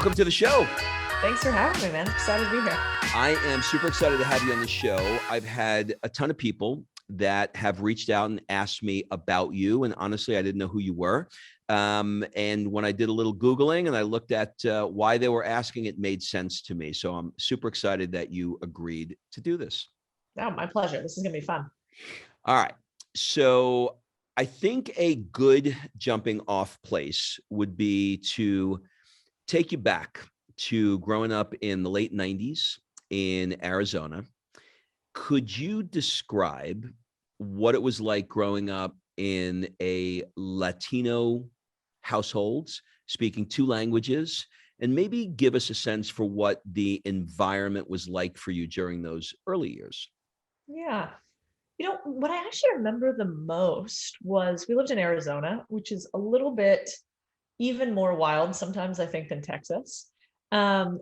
welcome to the show. Thanks for having me, man. Excited to be here. I am super excited to have you on the show. I've had a ton of people that have reached out and asked me about you. And honestly, I didn't know who you were. And when I did a little Googling and I looked at why they were asking, it made sense to me. So I'm super excited that you agreed to do this. Oh, my pleasure. This is going to be fun. All right. So I think a good jumping off place would be to take you back to growing up in the late 90s in Arizona. Could you describe what it was like growing up in a Latino household, speaking two languages, and maybe give us a sense for what the environment was like for you during those early years? Yeah. What I actually remember the most was we lived in Arizona, which is a little bit even more wild sometimes, I think, than Texas. My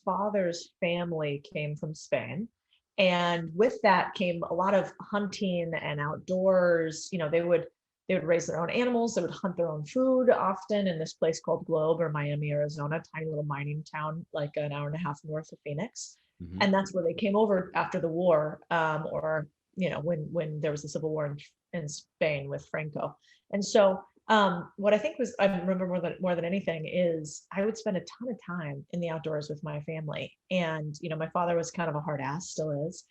father's family came from Spain. And with that came a lot of hunting and outdoors. They would raise their own animals, they would hunt their own food often in this place called Globe or Miami, Arizona, tiny little mining town, like an hour and a half north of Phoenix. Mm-hmm. And that's where they came over after the war, when there was a civil war in Spain with Franco. And so what I think was I remember more than anything is I would spend a ton of time in the outdoors with my family. And my father was kind of a hard ass, still is.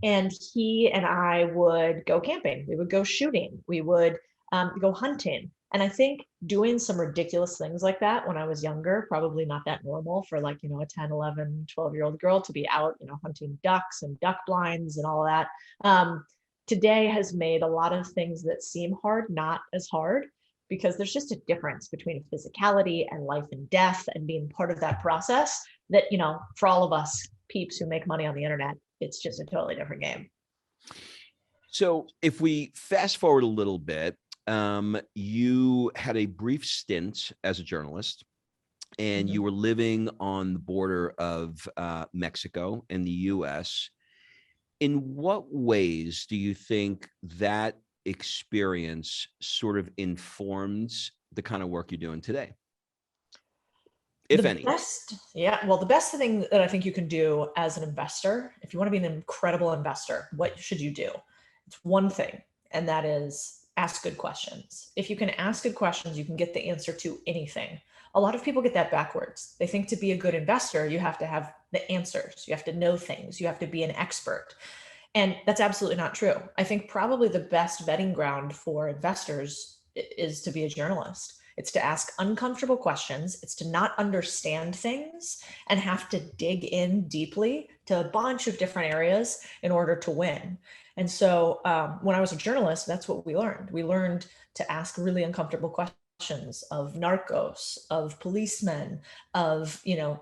And he and I would go camping. We would go shooting. We would go hunting. And I think doing some ridiculous things like that when I was younger, probably not that normal for a 10, 11, 12-year-old girl to be out, hunting ducks and duck blinds and all of that. Today has made a lot of things that seem hard not as hard, because there's just a difference between physicality and life and death and being part of that process that, for all of us peeps who make money on the internet, it's just a totally different game. So if we fast forward a little bit, you had a brief stint as a journalist, and you were living on the border of Mexico and the US. In what ways do you think that experience sort of informs the kind of work you're doing today, if any? The best thing that I think you can do as an investor, if you want to be an incredible investor, what should you do? It's one thing, and that is ask good questions. If you can ask good questions, you can get the answer to anything. A lot of people get that backwards. They think to be a good investor, you have to have the answers. You have to know things. You have to be an expert. And that's absolutely not true. I think probably the best vetting ground for investors is to be a journalist. It's to ask uncomfortable questions. It's to not understand things and have to dig in deeply to a bunch of different areas in order to win. And so when I was a journalist, that's what we learned. We learned to ask really uncomfortable questions of narcos, of policemen, of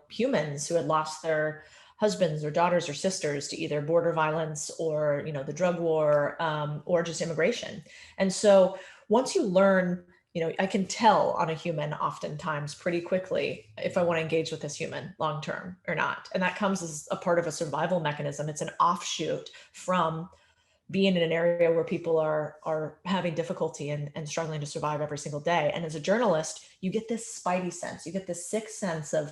humans who had lost their husbands or daughters or sisters to either border violence or the drug war, or just immigration. And so once you learn, I can tell on a human oftentimes pretty quickly if I want to engage with this human long term or not. And that comes as a part of a survival mechanism. It's an offshoot from being in an area where people are having difficulty and struggling to survive every single day. And as a journalist, you get this spidey sense, you get this sixth sense of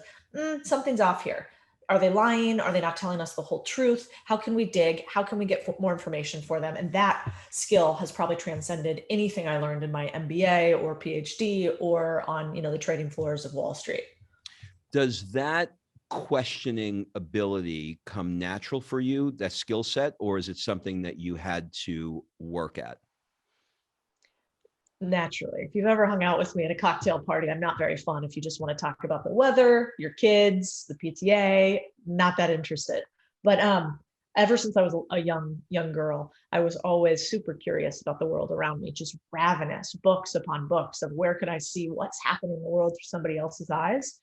something's off here. Are they lying? Are they not telling us the whole truth? How can we dig? How can we get more information for them? And that skill has probably transcended anything I learned in my MBA or PhD or on, the trading floors of Wall Street. Does that questioning ability come natural for you, that skill set, or is it something that you had to work at? Naturally. If you've ever hung out with me at a cocktail party, I'm not very fun. If you just want to talk about the weather, your kids, the PTA, not that interested. But ever since I was a young girl, I was always super curious about the world around me, just ravenous, books upon books of where could I see what's happening in the world through somebody else's eyes.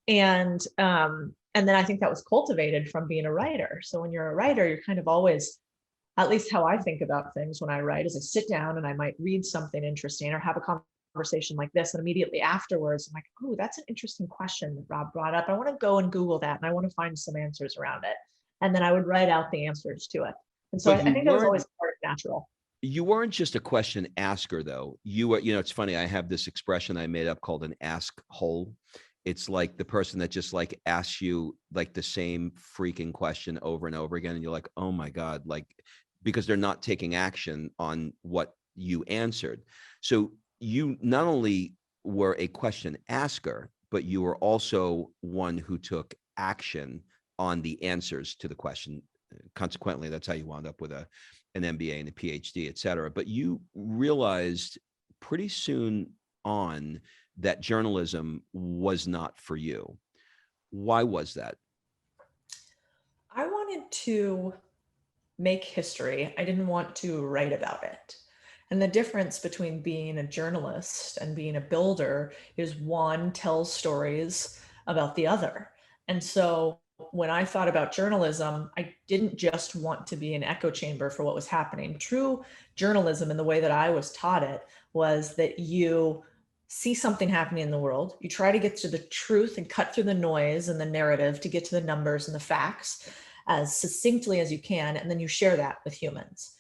And then I think that was cultivated from being a writer. So when you're a writer, you're kind of always, at least how I think about things when I write, is I sit down and I might read something interesting or have a conversation like this. And immediately afterwards, I'm like, oh, that's an interesting question that Rob brought up. I want to go and Google that and I want to find some answers around it. And then I would write out the answers to it. And so I think that was always part of natural. You weren't just a question asker, though. You were, it's funny, I have this expression I made up called an ask hole. it's like the person that just like asks you like the same freaking question over and over again. And you're like, oh my God, like, because they're not taking action on what you answered. So you not only were a question asker, but you were also one who took action on the answers to the question. Consequently, that's how you wound up with an MBA and a PhD, et cetera. But you realized pretty soon on that journalism was not for you. Why was that? I wanted to make history. I didn't want to write about it. And the difference between being a journalist and being a builder is one tells stories about the other. And so when I thought about journalism, I didn't just want to be an echo chamber for what was happening. True journalism, in the way that I was taught it, was that you see something happening in the world, you try to get to the truth and cut through the noise and the narrative to get to the numbers and the facts as succinctly as you can, and then you share that with humans.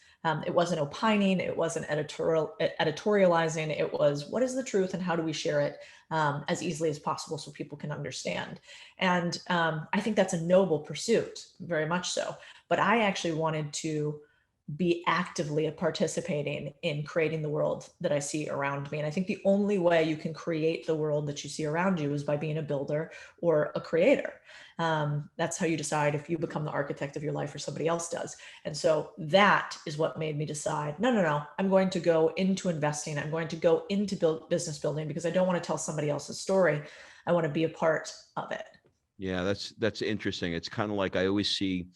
It wasn't opining, it wasn't editorializing, it was what is the truth and how do we share it as easily as possible so people can understand. And I think that's a noble pursuit, very much so. But I actually wanted to be actively participating in creating the world that I see around me. And I think the only way you can create the world that you see around you is by being a builder or a creator. That's how you decide if you become the architect of your life or somebody else does. And so that is what made me decide, no, I'm going to go into investing. I'm going to go into business building because I don't want to tell somebody else's story. I want to be a part of it. Yeah, that's interesting. It's kind of like I always see,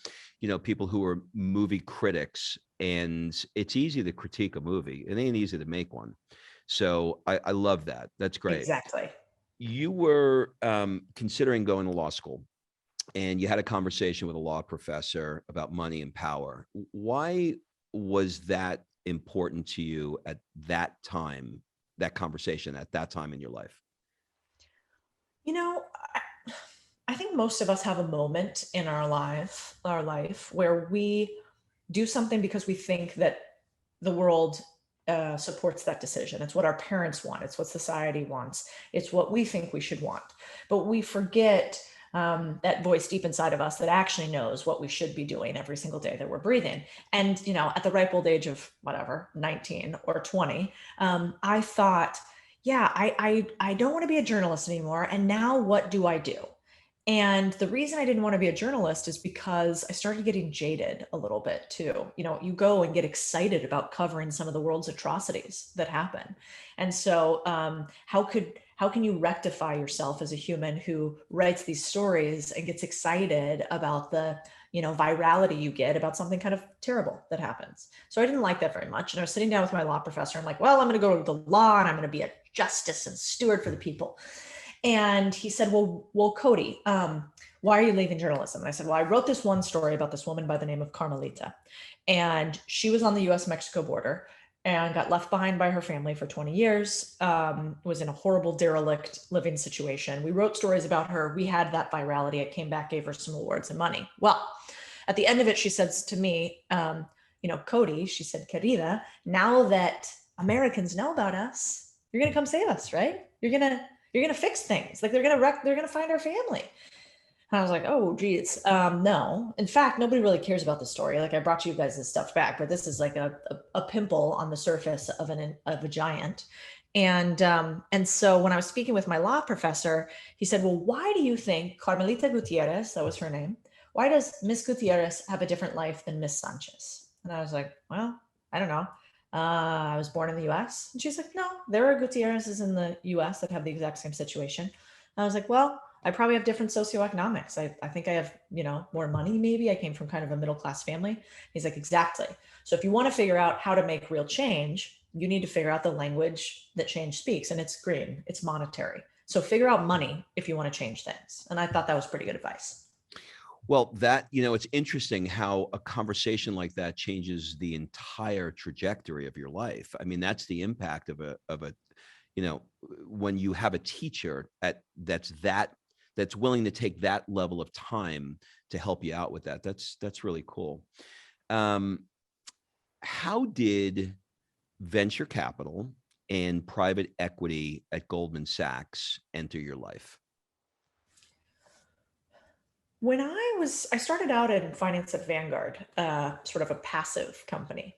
people who are movie critics, and it's easy to critique a movie. It ain't easy to make one. So I love that. That's great. Exactly. You were considering going to law school, and you had a conversation with a law professor about money and power. Why was that important to you at that time, that conversation at that time in your life? You know, I think most of us have a moment in our life where we do something because we think that the world supports that decision. It's what our parents want. It's what society wants. It's what we think we should want. But we forget that voice deep inside of us that actually knows what we should be doing every single day that we're breathing. And, at the ripe old age of whatever, 19 or 20, I thought, yeah, I don't want to be a journalist anymore. And now what do I do? And the reason I didn't want to be a journalist is because I started getting jaded a little bit too. You go and get excited about covering some of the world's atrocities that happen. And so how can you rectify yourself as a human who writes these stories and gets excited about the virality you get about something kind of terrible that happens? So I didn't like that very much. And I was sitting down with my law professor. I'm like, well, I'm going to go to the law and I'm going to be a justice and steward for the people. And he said, well, Codie, why are you leaving journalism? And I said, well, I wrote this one story about this woman by the name of Carmelita. And she was on the US-Mexico border and got left behind by her family for 20 years, was in a horrible, derelict living situation. We wrote stories about her. We had that virality. It came back, gave her some awards and money. Well, at the end of it, she says to me, Codie, she said, querida, now that Americans know about us, you're going to come save us, right? You're going to fix things. Like they're going to find our family. And I was like, oh, geez. No, in fact, nobody really cares about the story. Like I brought you guys this stuff back, but this is like a pimple on the surface of a giant. And so when I was speaking with my law professor, he said, well, why do you think Carmelita Gutierrez, that was her name, why does Miss Gutierrez have a different life than Miss Sanchez? And I was like, well, I don't know. I was born in the US. And she's like, no, there are Gutierrez's in the US that have the exact same situation. And I was like, well, I probably have different socioeconomics. I think I have, more money maybe. I came from kind of a middle-class family. He's like, exactly. So if you want to figure out how to make real change, you need to figure out the language that change speaks. And it's green, it's monetary. So figure out money if you want to change things. And I thought that was pretty good advice. Well, it's interesting how a conversation like that changes the entire trajectory of your life. I mean, that's the impact of a, when you have a teacher that's willing to take that level of time to help you out with that. That's really cool. How did venture capital and private equity at Goldman Sachs enter your life? When I started out in finance at Vanguard, sort of a passive company.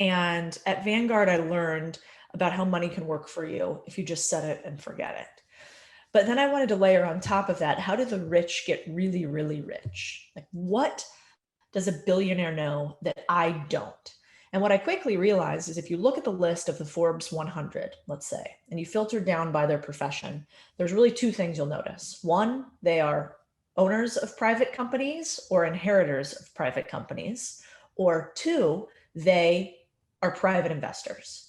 And at Vanguard, I learned about how money can work for you if you just set it and forget it. But then I wanted to layer on top of that, how do the rich get really, really rich? Like, what does a billionaire know that I don't? And what I quickly realized is if you look at the list of the Forbes 100, let's say, and you filter down by their profession, there's really two things you'll notice. One, they are owners of private companies or inheritors of private companies. Or two, they are private investors.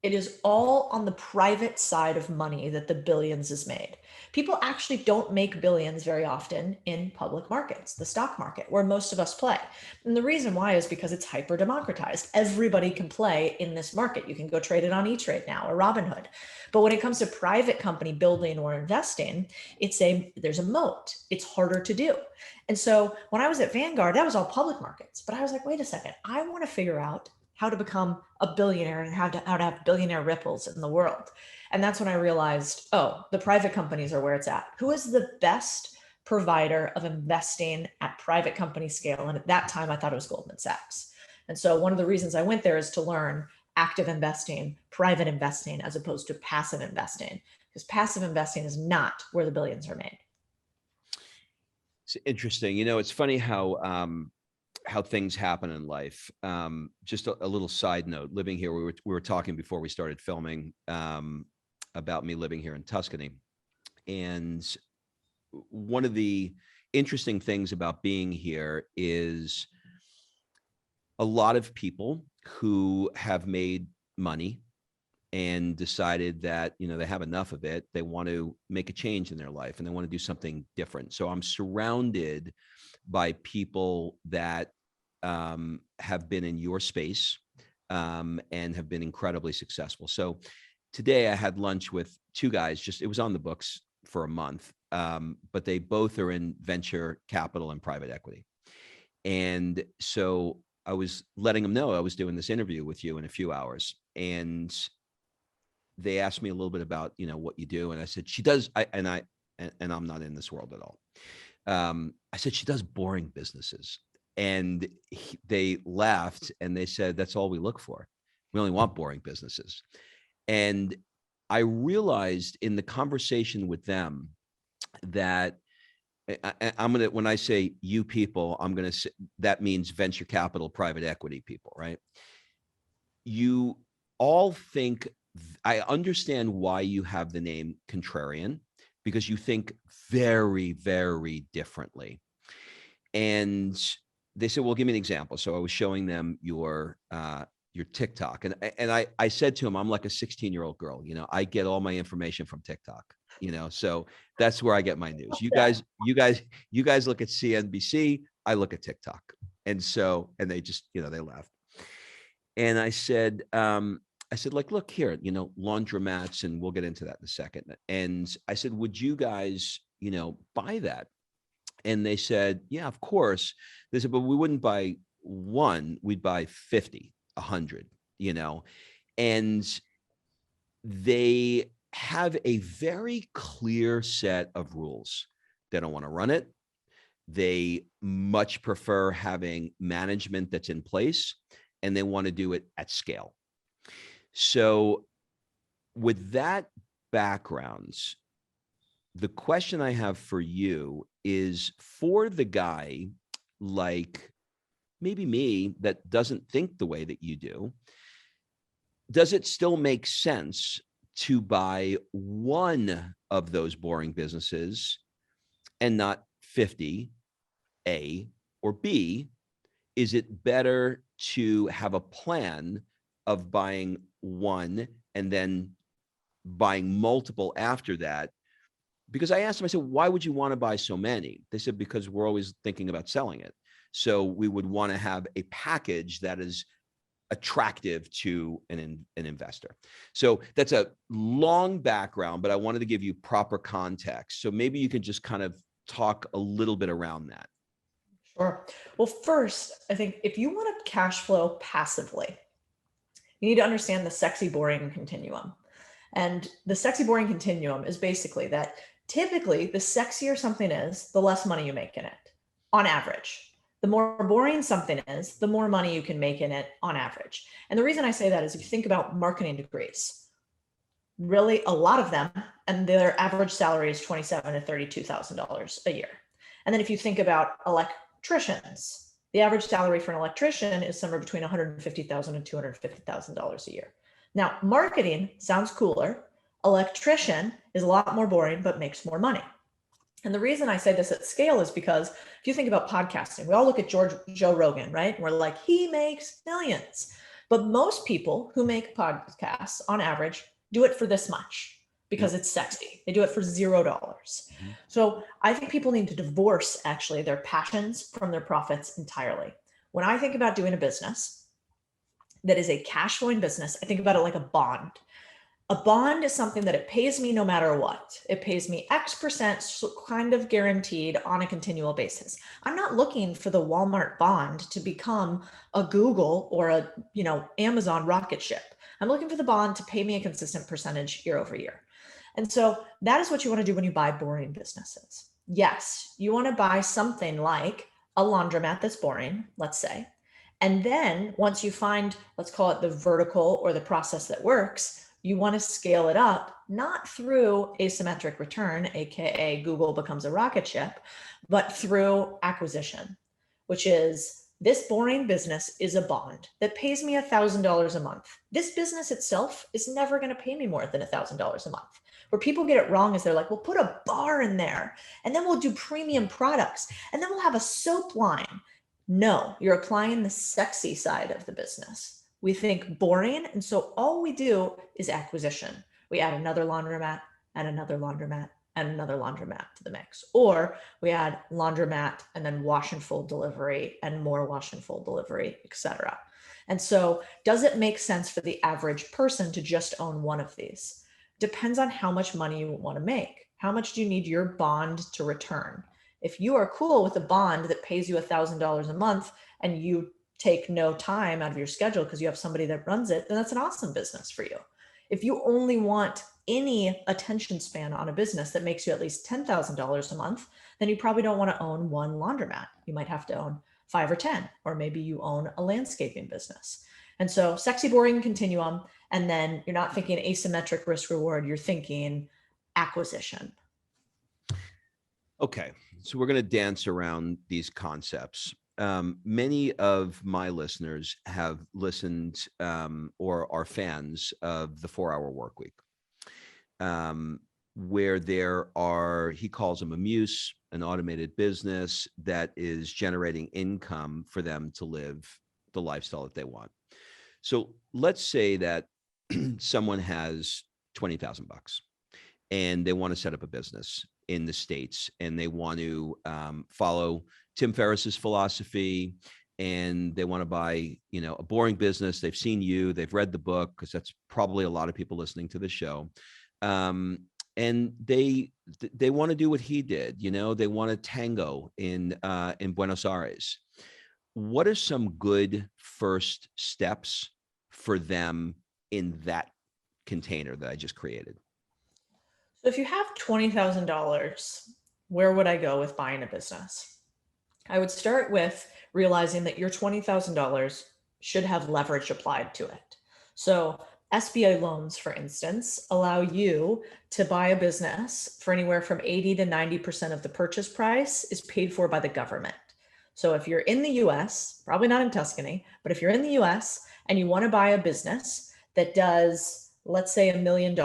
It is all on the private side of money that the billions is made. People actually don't make billions very often in public markets, the stock market, where most of us play. And the reason why is because it's hyper democratized. Everybody can play in this market. You can go trade it on E-Trade now or Robinhood. But when it comes to private company building or investing, there's a moat. It's harder to do. And so when I was at Vanguard, that was all public markets. But I was like, wait a second, I want to figure out how to become a billionaire and how to have billionaire ripples in the world. And that's when I realized, oh, the private companies are where it's at. Who is the best provider of investing at private company scale? And at that time, I thought it was Goldman Sachs. And so one of the reasons I went there is to learn active investing, private investing, as opposed to passive investing, because passive investing is not where the billions are made. It's interesting. It's funny how things happen in life. Just a little side note, living here, we were talking before we started filming about me living here in Tuscany. And one of the interesting things about being here is a lot of people who have made money and decided that, they have enough of it. They want to make a change in their life and they want to do something different. So I'm surrounded by people that have been in your space and have been incredibly successful. So today I had lunch with two guys, it was on the books for a month, but they both are in venture capital and private equity. And so I was letting them know I was doing this interview with you in a few hours. And they asked me a little bit about, what you do. And I said, she does, and I'm not in this world at all. I said, she does boring businesses. And they laughed and they said, that's all we look for. We only want boring businesses. And I realized in the conversation with them that when I say you people, I'm going to say that means venture capital, private equity people, right? You all think, I understand why you have the name Contrarian, because you think very, very differently. And they said, well, give me an example. So I was showing them your TikTok. And I said to him, I'm like a 16-year-old girl, I get all my information from TikTok, so that's where I get my news. You guys look at CNBC, I look at TikTok. And they just, they laughed. And I said, like, look here, laundromats, and we'll get into that in a second. And I said, would you guys, buy that? And they said, yeah, of course. They said, but we wouldn't buy one, we'd buy 50, 100, and they have a very clear set of rules. They don't want to run it. They much prefer having management that's in place, and they want to do it at scale. So with that background, the question I have for you is, for the guy like maybe me that doesn't think the way that you do, does it still make sense to buy one of those boring businesses and not 50, A, or B? Is it better to have a plan of buying one and then buying multiple after that? Because I asked them, I said, why would you want to buy so many? They said, because we're always thinking about selling it. So we would want to have a package that is attractive to an investor. So that's a long background, but I wanted to give you proper context. So maybe you can just kind of talk a little bit around that. Sure. Well, first, I think if you want to cash flow passively, you need to understand the sexy boring continuum. And the sexy boring continuum is basically that Typically, the sexier something is, the less money you make in it, on average. The more boring something is, the more money you can make in it on average. And the reason I say that is if you think about marketing degrees, really a lot of them, and their average salary is $27,000 to $32,000 a year. And then if you think about electricians, the average salary for an electrician is somewhere between $150,000 and $250,000 a year. Now, marketing sounds cooler. Electrician is a lot more boring, but makes more money. And the reason I say this at scale is because if you think about podcasting, we all look at Joe Rogan, right? And we're like, he makes millions. But most people who make podcasts on average do it for this much because it's sexy. They do it for $0. Mm-hmm. So I think people need to divorce actually their passions from their profits entirely. When I think about doing a business that is a cash flowing business, I think about it like a bond. A bond is something that it pays me no matter what. It pays me X percent kind of guaranteed on a continual basis. I'm not looking for the Walmart bond to become a Google or a, Amazon rocket ship. I'm looking for the bond to pay me a consistent percentage year over year. And so that is what you want to do when you buy boring businesses. Yes, you want to buy something like a laundromat that's boring, let's say. And then once you find, let's call it the vertical or the process that works, you want to scale it up, not through asymmetric return, AKA Google becomes a rocket ship, but through acquisition, which is this boring business is a bond that pays me $1,000 a month. This business itself is never going to pay me more than $1,000 a month. Where people get it wrong is they're like, we'll put a bar in there and then we'll do premium products and then we'll have a soap line. No, you're applying the sexy side of the business. We think boring. And so all we do is acquisition. We add another laundromat and another laundromat and another laundromat to the mix. Or we add laundromat and then wash and fold delivery and more wash and fold delivery, etc. And so does it make sense for the average person to just own one of these? Depends on how much money you want to make. How much do you need your bond to return? If you are cool with a bond that pays you $1,000 a month and you take no time out of your schedule because you have somebody that runs it, then that's an awesome business for you. If you only want any attention span on a business that makes you at least $10,000 a month, then you probably don't want to own one laundromat. You might have to own 5 or 10, or maybe you own a landscaping business. And so sexy, boring continuum. And then you're not thinking asymmetric risk reward. You're thinking acquisition. Okay. So we're going to dance around these concepts. Many of my listeners have listened or are fans of the 4-Hour Workweek, where there are, he calls them a muse, an automated business that is generating income for them to live the lifestyle that they want. So let's say that someone has $20,000 and they want to set up a business in the States and they want to follow Tim Ferriss's philosophy, and they want to buy, a boring business. They've seen you, they've read the book, because that's probably a lot of people listening to the show. And they want to do what he did. They want to tango in Buenos Aires. What are some good first steps for them in that container that I just created? So if you have $20,000, where would I go with buying a business? I would start with realizing that your $20,000 should have leverage applied to it. So SBA loans, for instance, allow you to buy a business for anywhere from 80 to 90% of the purchase price is paid for by the government. So if you're in the US, probably not in Tuscany, but if you're in the US and you want to buy a business that does, let's say, $1 million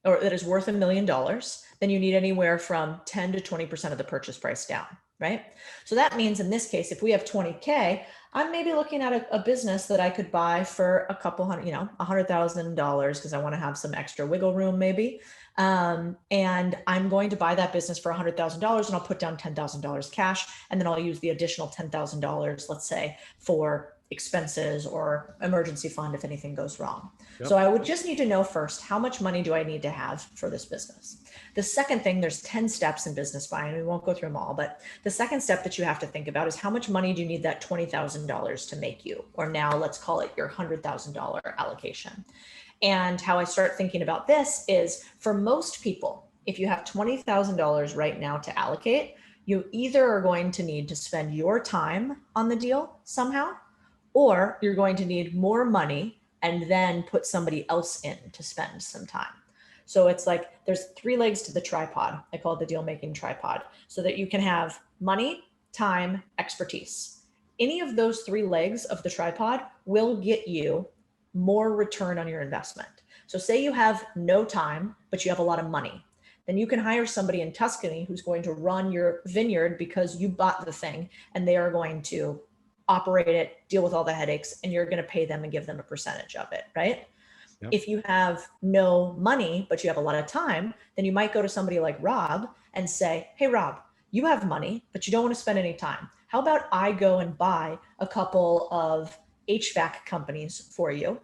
or that is worth $1 million, then you need anywhere from 10 to 20% of the purchase price down, right? So that means in this case, if we have 20K, I'm maybe looking at a business that I could buy for a couple hundred, $100,000 because I want to have some extra wiggle room maybe. And I'm going to buy that business for $100,000 and I'll put down $10,000 cash. And then I'll use the additional $10,000, let's say, for expenses or emergency fund if anything goes wrong. Yep. So I would just need to know first, how much money do I need to have for this business? The second thing, there's 10 steps in business buying. We won't go through them all, but the second step that you have to think about is how much money do you need that $20,000 to make you, or now let's call it your $100,000 allocation. And how I start thinking about this is, for most people, if you have $20,000 right now to allocate, you either are going to need to spend your time on the deal somehow, or you're going to need more money and then put somebody else in to spend some time. So it's like there's three legs to the tripod. I call it the deal making tripod, so that you can have money, time, expertise. Any of those three legs of the tripod will get you more return on your investment. So say you have no time, but you have a lot of money. Then you can hire somebody in Tuscany who's going to run your vineyard because you bought the thing, and they are going to operate it, deal with all the headaches, and you're going to pay them and give them a percentage of it, right? Yep. If you have no money, but you have a lot of time, then you might go to somebody like Rob and say, hey, Rob, you have money, but you don't want to spend any time. How about I go and buy a couple of HVAC companies for you,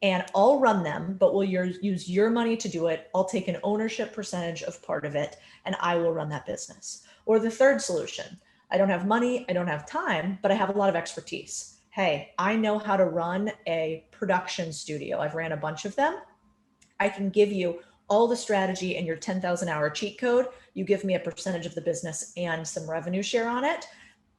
and I'll run them, but we'll use your money to do it. I'll take an ownership percentage of part of it, and I will run that business. Or the third solution, I don't have money, I don't have time, but I have a lot of expertise. Hey, I know how to run a production studio. I've ran a bunch of them. I can give you all the strategy and your 10,000 hour cheat code. You give me a percentage of the business and some revenue share on it.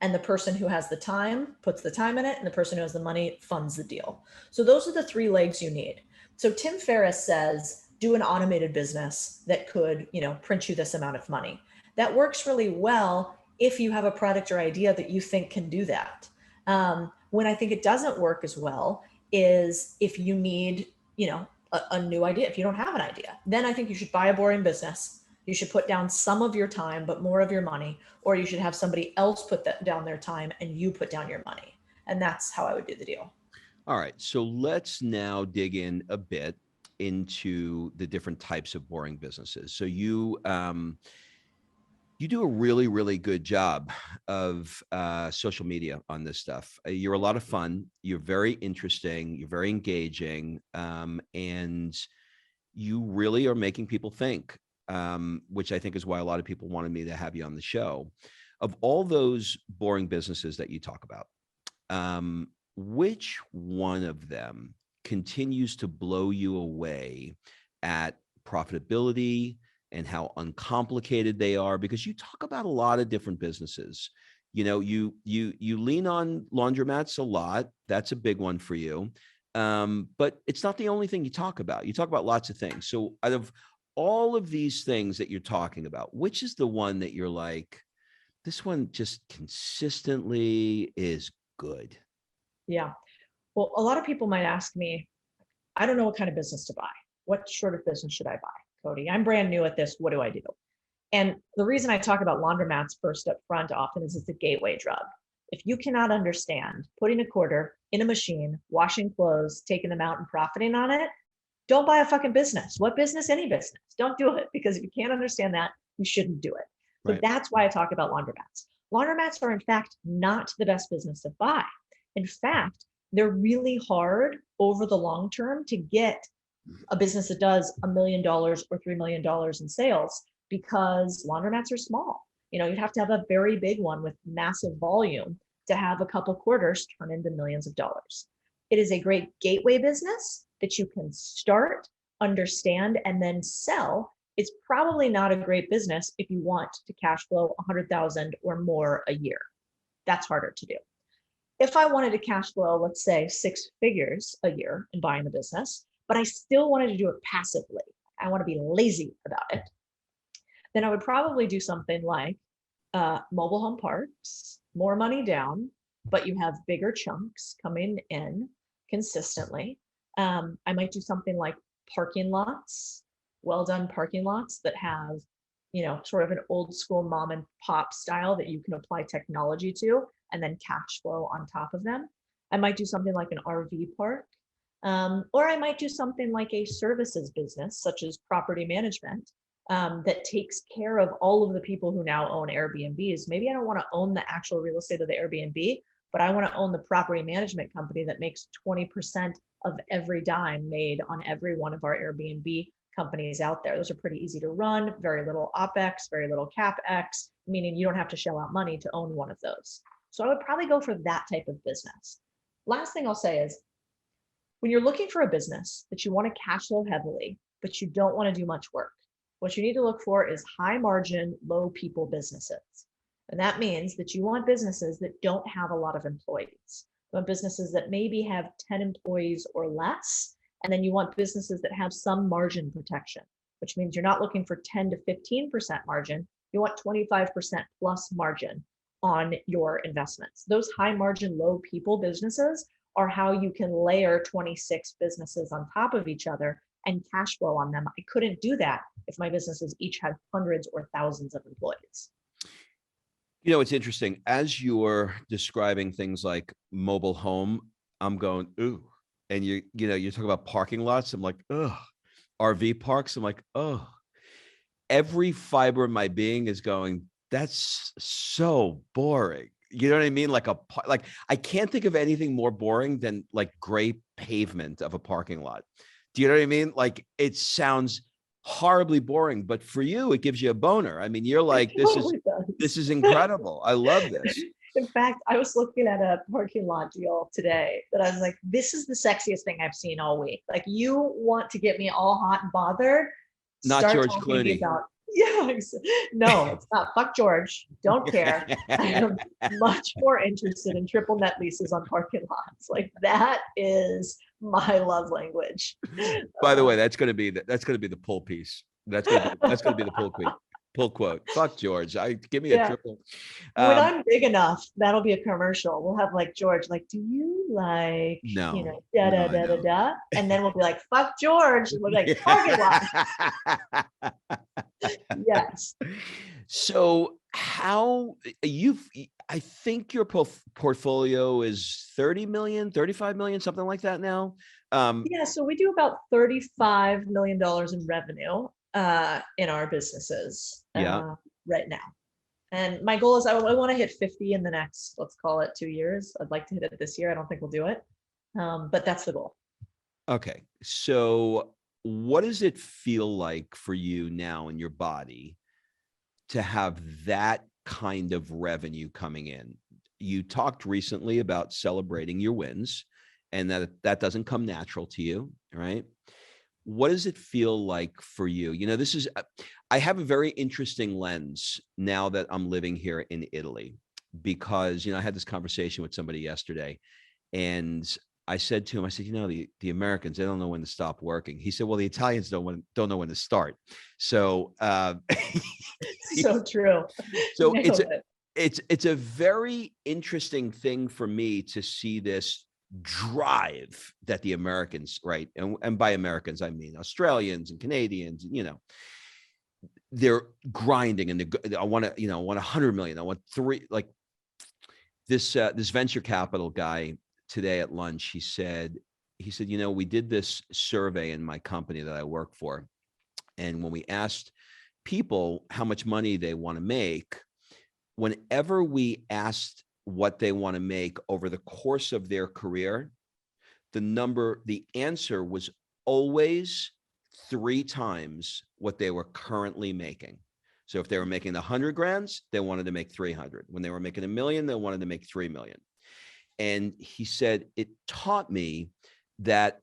And the person who has the time puts the time in it, and the person who has the money funds the deal. So those are the three legs you need. So Tim Ferriss says, do an automated business that could, print you this amount of money. That works really well if you have a product or idea that you think can do that. When I think it doesn't work as well is if you need, a new idea. If you don't have an idea, then I think you should buy a boring business. You should put down some of your time, but more of your money, or you should have somebody else put down their time and you put down your money. And that's how I would do the deal. All right. So let's now dig in a bit into the different types of boring businesses. So you do a really, really good job of social media on this stuff. You're a lot of fun. You're very interesting. You're very engaging. And you really are making people think, which I think is why a lot of people wanted me to have you on the show. Of all those boring businesses that you talk about, which one of them continues to blow you away at profitability and how uncomplicated they are? Because you talk about a lot of different businesses. You lean on laundromats a lot. That's a big one for you. But it's not the only thing you talk about. You talk about lots of things. So out of all of these things that you're talking about, which is the one that you're like, this one just consistently is good? Yeah. Well, a lot of people might ask me, I don't know what kind of business to buy. What sort of business should I buy, Codie? I'm brand new at this. What do I do? And the reason I talk about laundromats first up front often is it's a gateway drug. If you cannot understand putting a quarter in a machine, washing clothes, taking them out and profiting on it, don't buy a fucking business. What business? Any business. Don't do it, because if you can't understand that, you shouldn't do it. So Right. that's why I talk about laundromats. Laundromats are in fact not the best business to buy. In fact, they're really hard over the long term to get a business that does $1 million or $3 million in sales, because laundromats are small. You'd have to have a very big one with massive volume to have a couple quarters turn into millions of dollars. It is a great gateway business that you can start, understand, and then sell. It's probably not a great business if you want to cash flow 100,000 or more a year. That's harder to do. If I wanted to cash flow, let's say 6 figures a year in buying the business, but I still wanted to do it passively, I want to be lazy about it, then I would probably do something like mobile home parks, more money down, but you have bigger chunks coming in consistently. I might do something like parking lots, well done parking lots that have, sort of an old school mom and pop style that you can apply technology to and then cash flow on top of them. I might do something like an RV park, or I might do something like a services business, such as property management, that takes care of all of the people who now own Airbnbs. Maybe I don't want to own the actual real estate of the Airbnb, but I want to own the property management company that makes 20% of every dime made on every one of our Airbnb companies out there. Those are pretty easy to run, very little OpEx, very little CapEx, meaning you don't have to shell out money to own one of those. So I would probably go for that type of business. Last thing I'll say is, when you're looking for a business that you want to cash flow heavily, but you don't want to do much work, what you need to look for is high margin, low people businesses. And that means that you want businesses that don't have a lot of employees. You want businesses that maybe have 10 employees or less. And then you want businesses that have some margin protection, which means you're not looking for 10 to 15% margin. You want 25% plus margin on your investments. Those high margin, low people businesses are how you can layer 26 businesses on top of each other and cash flow on them. I couldn't do that if my businesses each had hundreds or thousands of employees. You know, it's interesting. As you're describing things like mobile home, I'm going, ooh. And you know, you talk about parking lots. I'm like, ugh. RV parks. I'm like, oh. Every fiber of my being is going, that's so boring. You know what I mean? Like I can't think of anything more boring than like gray pavement of a parking lot. Do you know what I mean? Like it sounds horribly boring, but for you, it gives you a boner. I mean, you're like, this is incredible. I love this. In fact, I was looking at a parking lot deal today that I was like, this is the sexiest thing I've seen all week. Like, you want to get me all hot and bothered? Not George Clooney. Yeah, no, it's not. Fuck George. Don't care. I am much more interested in triple net leases on parking lots. Like, that is my love language. By the way, that's going to be the pull piece. That's going to be the pull quote. Fuck George. Give me a triple. When I'm big enough, that'll be a commercial. We'll have like George, like, do you like, da da da da da, and then we'll be like, fuck George. And we'll be like, parking lot. Yes. So I think your portfolio is 30 million, 35 million, something like that now. Yeah. So we do about $35 million in revenue in our businesses right now. And my goal is I want to hit 50 in the next, let's call it 2 years. I'd like to hit it this year. I don't think we'll do it. But that's the goal. Okay. So what does it feel like for you now in your body to have that kind of revenue coming in? You talked recently about celebrating your wins and that doesn't come natural to you, right? What does it feel like for you? You know, I have a very interesting lens now that I'm living here in Italy, because, I had this conversation with somebody yesterday, and I said to him, I said, the Americans, they don't know when to stop working. He said, well, the Italians don't know when to start. So, so true. So it's a very interesting thing for me to see this drive that the Americans, right? And by Americans, I mean Australians and Canadians, they're grinding and I want 100 million. I want three, like this venture capital guy today at lunch, he said, we did this survey in my company that I work for. And when we asked people how much money they want to make, whenever we asked what they want to make over the course of their career, the answer was always 3 times what they were currently making. So if they were making 100 grand, they wanted to make 300. When they were making $1 million, they wanted to make 3 million. And he said, it taught me that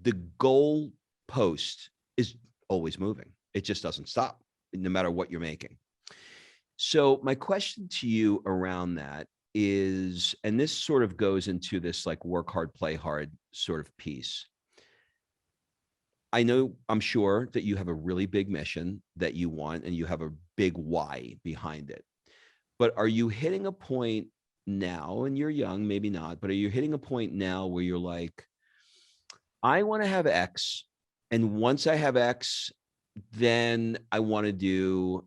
the goal post is always moving. It just doesn't stop, no matter what you're making. So my question to you around that is, and this sort of goes into this like work hard, play hard sort of piece. I'm sure that you have a really big mission that you want, and you have a big why behind it. But are you hitting a point now, and you're young, maybe not, but are you hitting a point now where you're like, I want to have X, and once I have X, then I want to do,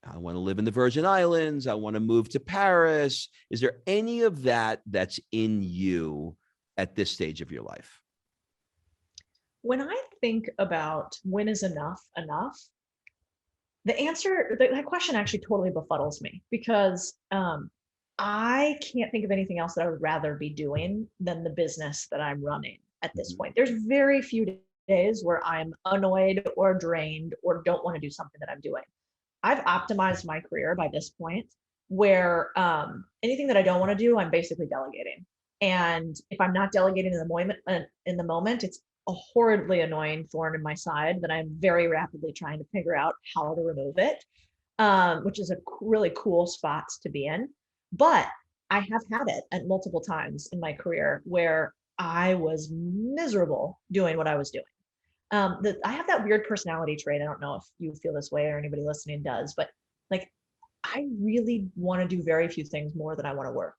I want to live in the Virgin Islands. I want to move to Paris. Is there any of that that's in you at this stage of your life? When I think about when is enough, the answer, that question actually totally befuddles me, because I can't think of anything else that I would rather be doing than the business that I'm running at this Mhm. point. There's very few days where I'm annoyed or drained or don't want to do something that I'm doing. I've optimized my career by this point where anything that I don't want to do, I'm basically delegating. And if I'm not delegating in the moment, it's a horridly annoying thorn in my side that I'm very rapidly trying to figure out how to remove it, which is a really cool spot to be in. But I have had it at multiple times in my career where I was miserable doing what I was doing. I have that weird personality trait. I don't know if you feel this way or anybody listening does, but like I really want to do very few things more than I want to work.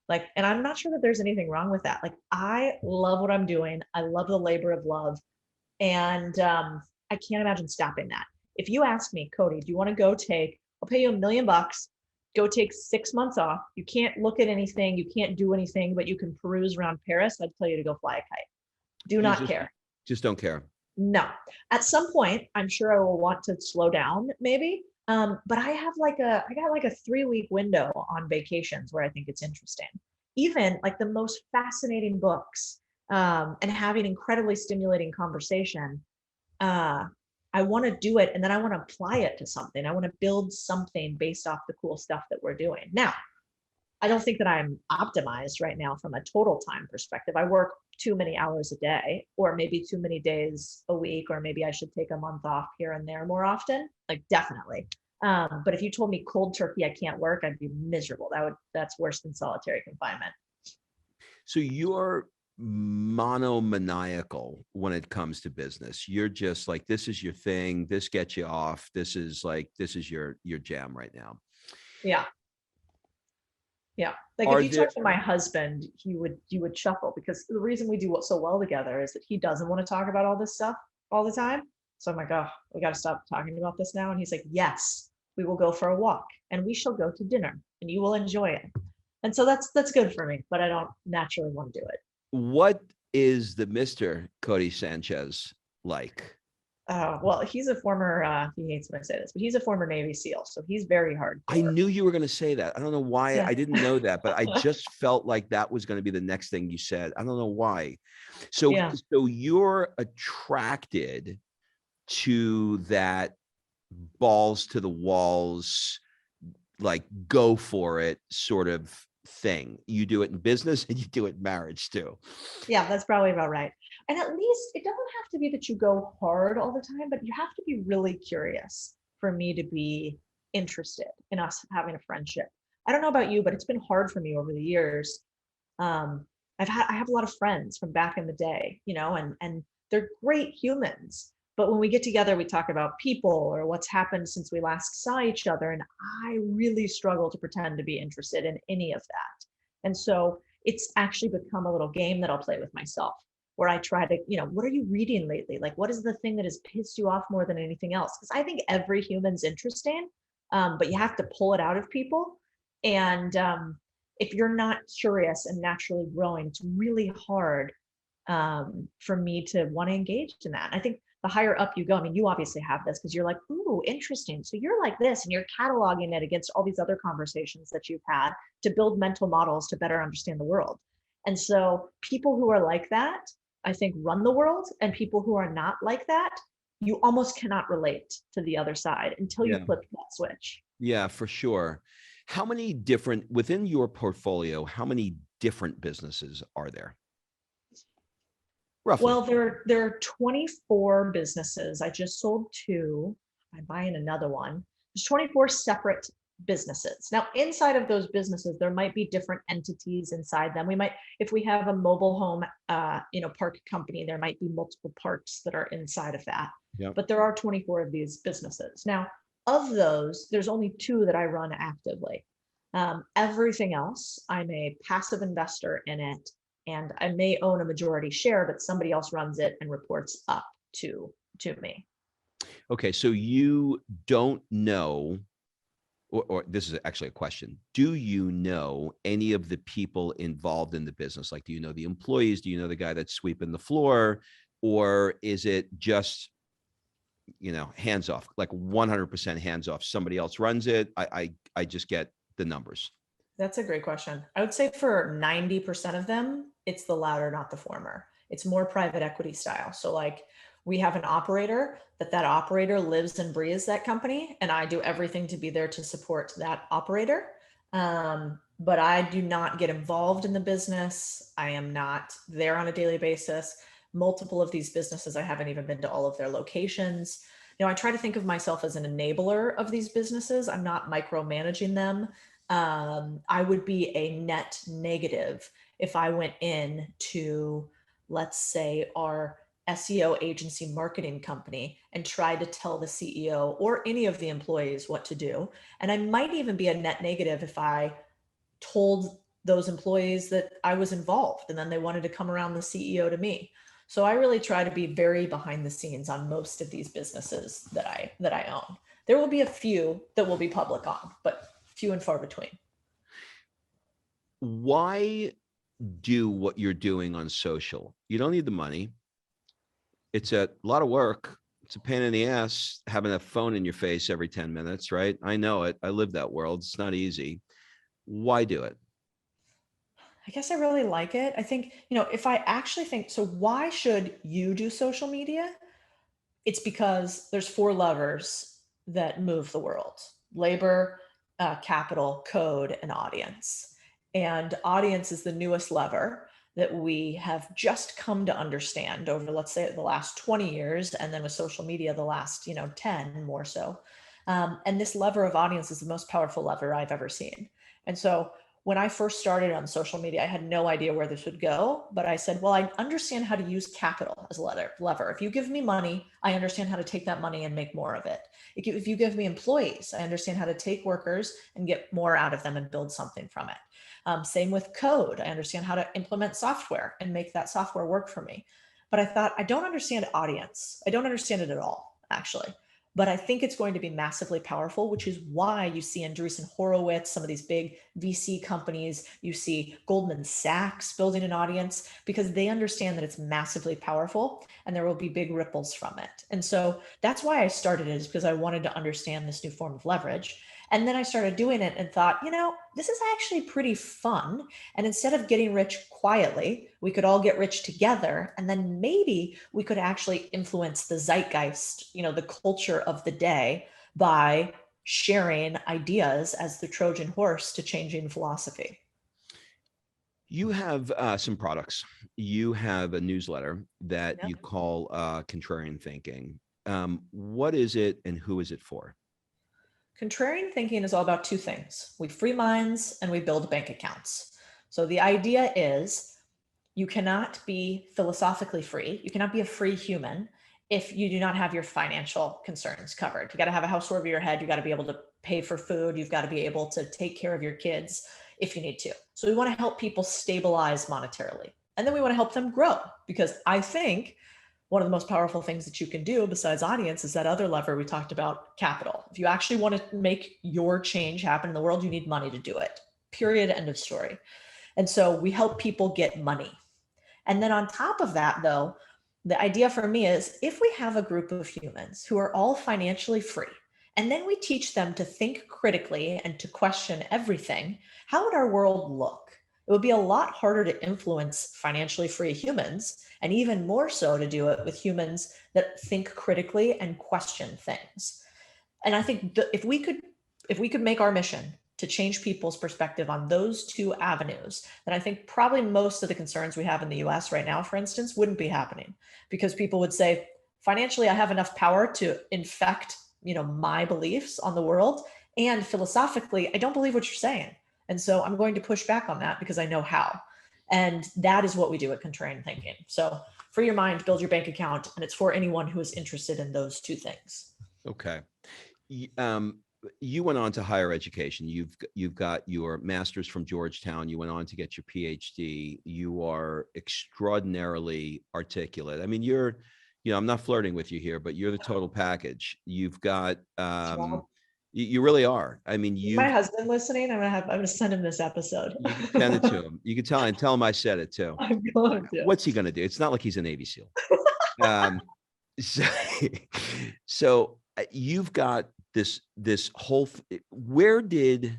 Like, and I'm not sure that there's anything wrong with that. Like, I love what I'm doing. I love the labor of love, and I can't imagine stopping that. If you ask me, Codie, do you want to go take? I'll pay you $1 million. Go take 6 months off. You can't look at anything. You can't do anything, but you can peruse around Paris. I'd tell you to go fly a kite. Do You not care. just don't care. No. At some point, I'm sure I will want to slow down, maybe. But I got like a 3 week window on vacations where I think it's interesting. Even like the most fascinating books, and having incredibly stimulating conversation. Uh, I want to do it and then I want to apply it to something. I want to build something based off the cool stuff that we're doing. Now, I don't think that I'm optimized right now from a total time perspective. I work too many hours a day, or maybe too many days a week, or maybe I should take a month off here and there more often. Like definitely. But if you told me cold turkey, I can't work, I'd be miserable. That's worse than solitary confinement. So you're monomaniacal when it comes to business. You're just like, this is your thing. This gets you off. This is your jam right now. Yeah. Yeah. Like if Are you there, talk to my husband, you would chuckle because the reason we do so well together is that he doesn't want to talk about all this stuff all the time. So I'm like, oh, we got to stop talking about this now. And he's like, yes, we will go for a walk and we shall go to dinner and you will enjoy it. And so that's good for me, but I don't naturally want to do it. what is the Mr. Codie Sanchez like? Well, he's a former, he hates when I say this, but he's a former Navy SEAL. So he's very I hardcore. knew you were going to say that. I don't know why. Yeah. I didn't know that, but I just felt like that was going to be the next thing you said. I don't know why. So, Yeah. so you're attracted to that balls to the walls, like go for it sort of thing. You do it in business and you do it in marriage too. Yeah, that's probably about right. And at least it doesn't have to be that you go hard all the time, but you have to be really curious for me to be interested in us having a friendship. I don't know about you, but it's been hard for me over the years. Um, I have a lot of friends from back in the day, and they're great humans. But when we get together, we talk about people or what's happened since we last saw each other. And I really struggle to pretend to be interested in any of that. And so it's actually become a little game that I'll play with myself where I try to, what are you reading lately? Like, what is the thing that has pissed you off more than anything else? Because I think every human's interesting, but you have to pull it out of people. And if you're not curious and naturally growing, it's really hard for me to want to engage in that. I think the higher up you go, I mean, you obviously have this because you're like, ooh, interesting. So you're like this, and you're cataloging it against all these other conversations that you've had to build mental models to better understand the world. And so people who are like that, I think, run the world, and people who are not like that, you almost cannot relate to the other side until you Yeah. flip that switch. Yeah, for sure. How many different within your portfolio, how many different businesses are there? Roughly. Well, there are 24 businesses. I just sold two. I'm buying another one. There's 24 separate businesses. Now, inside of those businesses, there might be different entities inside them. We might, if we have a mobile home, park company, there might be multiple parks that are inside of that. Yeah. But there are 24 of these businesses. Now, of those, there's only two that I run actively. Everything else, I'm a passive investor in it, and I may own a majority share, but somebody else runs it and reports up to me. Okay, so you don't know, or this is actually a question. Do you know any of the people involved in the business? Like, do you know the employees? Do you know the guy that's sweeping the floor? Or is it just, hands off, like 100% hands off? Somebody else runs it. I just get the numbers. That's a great question. I would say for 90% of them, it's the latter, not the former. It's more private equity style. So like we have an operator that operator lives and breathes that company, and I do everything to be there to support that operator. But I do not get involved in the business. I am not there on a daily basis. Multiple of these businesses, I haven't even been to all of their locations. I try to think of myself as an enabler of these businesses. I'm not micromanaging them. I would be a net negative if I went in to, let's say, our SEO agency marketing company and tried to tell the CEO or any of the employees what to do. And I might even be a net negative if I told those employees that I was involved and then they wanted to come around the CEO to me. So I really try to be very behind the scenes on most of these businesses that I own. There will be a few that will be public on, but few and far between. Why do what you're doing on social? You don't need the money. It's a lot of work. It's a pain in the ass having a phone in your face every 10 minutes, right? I know it. I live that world. It's not easy. Why do it? I guess I really like it. I think, if I actually think, so why should you do social media? It's because there's four levers that move the world: labor, capital, code, and audience. And audience is the newest lever that we have just come to understand over, let's say, the last 20 years, and then with social media, the last, 10 more so. And this lever of audience is the most powerful lever I've ever seen. And so when I first started on social media, I had no idea where this would go, but I said, well, I understand how to use capital as a lever. If you give me money, I understand how to take that money and make more of it. If you give me employees, I understand how to take workers and get more out of them and build something from it. Same with code. I understand how to implement software and make that software work for me. But I thought, I don't understand audience. I don't understand it at all, actually. But I think it's going to be massively powerful, which is why you see Andreessen Horowitz, some of these big VC companies, you see Goldman Sachs building an audience, because they understand that it's massively powerful and there will be big ripples from it. And so that's why I started it, is because I wanted to understand this new form of leverage. And then I started doing it and thought, this is actually pretty fun. And instead of getting rich quietly, we could all get rich together. And then maybe we could actually influence the zeitgeist, the culture of the day, by sharing ideas as the Trojan horse to changing philosophy. You have some products. You have a newsletter that Yep. you call Contrarian Thinking. What is it and who is it for? Contrarian thinking is all about two things: we free minds and we build bank accounts. So the idea is, you cannot be philosophically free. You cannot be a free human if you do not have your financial concerns covered. You got to have a house over your head. You got to be able to pay for food. You've got to be able to take care of your kids if you need to. So we want to help people stabilize monetarily. And then we want to help them grow, because I think one of the most powerful things that you can do besides audience is that other lever we talked about, capital. If you actually want to make your change happen in the world, you need money to do it. Period. End of story. And so we help people get money. And then on top of that, though, the idea for me is, if we have a group of humans who are all financially free, and then we teach them to think critically and to question everything, how would our world look? It would be a lot harder to influence financially free humans, and even more so to do it with humans that think critically and question things. And I think if we could make our mission to change people's perspective on those two avenues, then I think probably most of the concerns we have in the US right now, for instance, wouldn't be happening, because people would say, financially, I have enough power to infect, my beliefs on the world. And philosophically, I don't believe what you're saying. And so I'm going to push back on that because I know how. And that is what we do at Contrarian Thinking. So free your mind, build your bank account, and it's for anyone who is interested in those two things. Okay. You went on to higher education. You've got your master's from Georgetown. You went on to get your PhD. You are extraordinarily articulate. I mean, I'm not flirting with you here, but you're the total package. You've got, you really are. I mean, my husband listening, I'm gonna send him this episode. You can send it to him. You can tell him I said it too. I'm going to. What's he going to do? It's not like he's a Navy SEAL. So you've got this whole, where did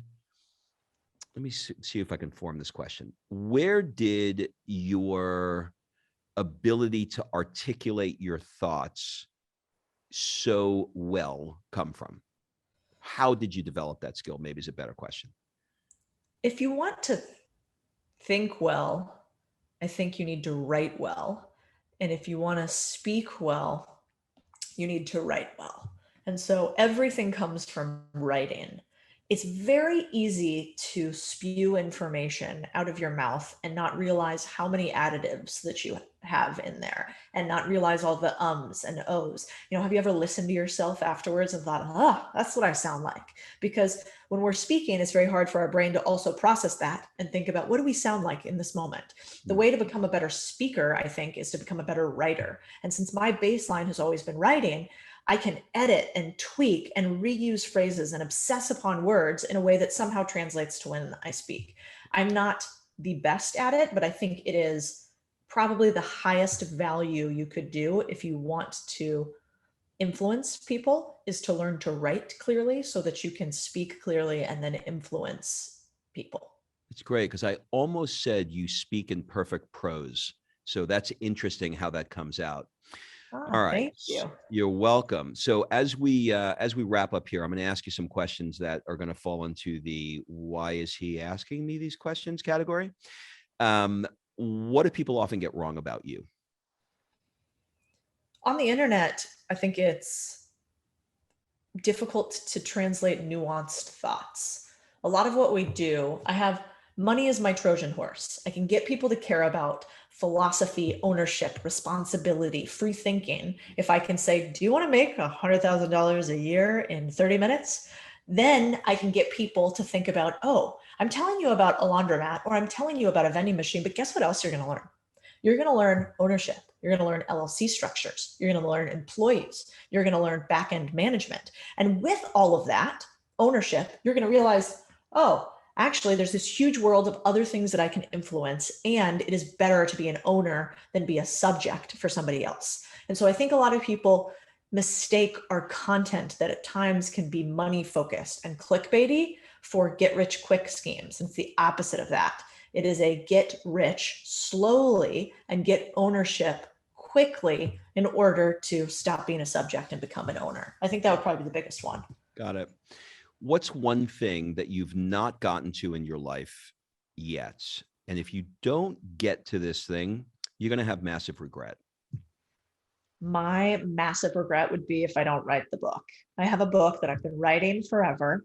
let me see if I can form this question. Where did your ability to articulate your thoughts so well come from? How did you develop that skill? Maybe is a better question. If you want to think well, I think you need to write well. And if you want to speak well, you need to write well. And so everything comes from writing. It's very easy to spew information out of your mouth and not realize how many additives that you have in there and not realize all the ums and ohs. Have you ever listened to yourself afterwards and thought, oh, that's what I sound like? Because when we're speaking, it's very hard for our brain to also process that and think about what do we sound like in this moment? The way to become a better speaker, I think, is to become a better writer. And since my baseline has always been writing, I can edit and tweak and reuse phrases and obsess upon words in a way that somehow translates to when I speak. I'm not the best at it, but I think it is probably the highest value you could do if you want to influence people, is to learn to write clearly so that you can speak clearly and then influence people. It's great because I almost said you speak in perfect prose. So that's interesting how that comes out. All right. Thank you. You're welcome. So as we wrap up here, I'm going to ask you some questions that are going to fall into the why is he asking me these questions category. What do people often get wrong about you? On the internet, I think it's difficult to translate nuanced thoughts. A lot of what we do, I have money is my Trojan horse. I can get people to care about philosophy, ownership, responsibility, free thinking. If I can say, do you want to make $100,000 a year in 30 minutes? Then I can get people to think about, oh, I'm telling you about a laundromat or I'm telling you about a vending machine, but guess what else you're going to learn? You're going to learn ownership. You're going to learn LLC structures. You're going to learn employees. You're going to learn back-end management. And with all of that ownership, you're going to realize, oh, actually, there's this huge world of other things that I can influence, and it is better to be an owner than be a subject for somebody else. And so I think a lot of people mistake our content that at times can be money focused and clickbaity for get rich quick schemes. And it's the opposite of that. It is a get rich slowly and get ownership quickly in order to stop being a subject and become an owner. I think that would probably be the biggest one. Got it. What's one thing that you've not gotten to in your life yet? And if you don't get to this thing, you're going to have massive regret. My massive regret would be if I don't write the book. I have a book that I've been writing forever,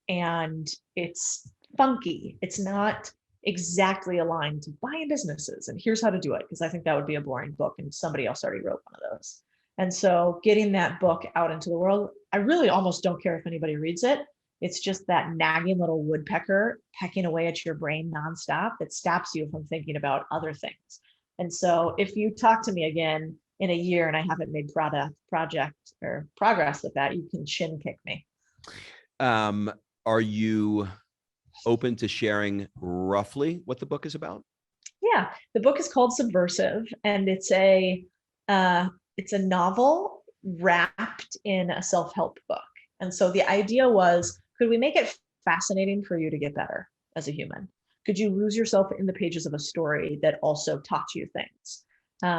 and it's funky. It's not exactly aligned to buying businesses and here's how to do it, because I think that would be a boring book and somebody else already wrote one of those. And so getting that book out into the world, I really almost don't care if anybody reads it. It's just that nagging little woodpecker pecking away at your brain nonstop that stops you from thinking about other things. And so if you talk to me again in a year and I haven't made project or progress with that, you can shin kick me. Are you open to sharing roughly what the book is about? Yeah, the book is called Subversive, and it's a novel wrapped in a self-help book. And so the idea was, could we make it fascinating for you to get better as a human? Could you lose yourself in the pages of a story that also taught you things?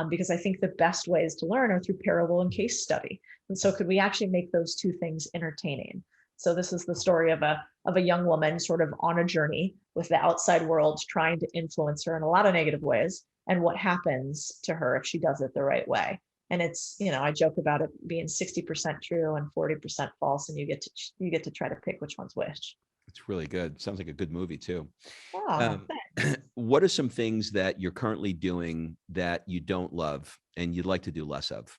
Because I think the best ways to learn are through parable and case study. And so could we actually make those two things entertaining? So this is the story of a young woman sort of on a journey with the outside world trying to influence her in a lot of negative ways, and what happens to her if she does it the right way. And it's, I joke about it being 60% true and 40% false, and you get to try to pick which one's which. It's really good. Sounds like a good movie too. Oh, what are some things that you're currently doing that you don't love and you'd like to do less of?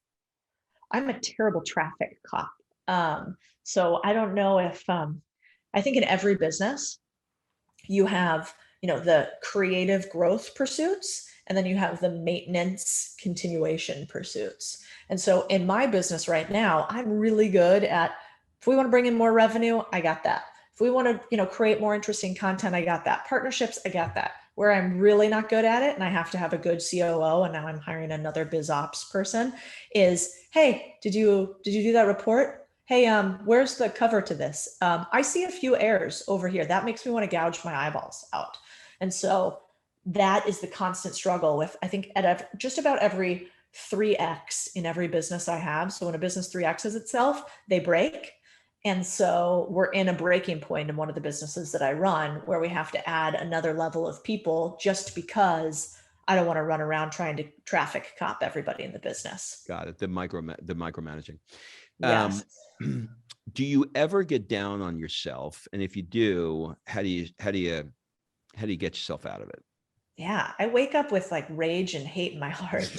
I'm a terrible traffic cop. So I don't know if, I think in every business, you have, the creative growth pursuits, and then you have the maintenance continuation pursuits. And so in my business right now, I'm really good at, if we want to bring in more revenue, I got that. If we want to, create more interesting content, I got that. Partnerships, I got that. Where I'm really not good at it, and I have to have a good COO, and now I'm hiring another biz ops person, is, hey, did you do that report? hey, where's the cover to this? I see a few errors over here. That makes me want to gouge my eyeballs out. And so that is the constant struggle with, I think, just about every 3x in every business I have. So when a business 3x's itself, they break. And so we're in a breaking point in one of the businesses that I run where we have to add another level of people just because I don't want to run around trying to traffic cop everybody in the business. Got it. The micromanaging. Yes. Do you ever get down on yourself? And if you do, how do you get yourself out of it? Yeah, I wake up with like rage and hate in my heart.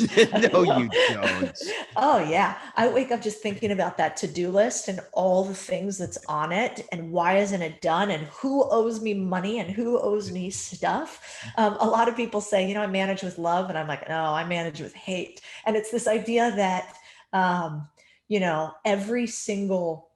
No, you don't. Oh yeah, I wake up just thinking about that to-do list and all the things that's on it and why isn't it done and who owes me money and who owes me stuff. A lot of people say, I manage with love, and I'm like, no, I manage with hate. And it's this idea that, every single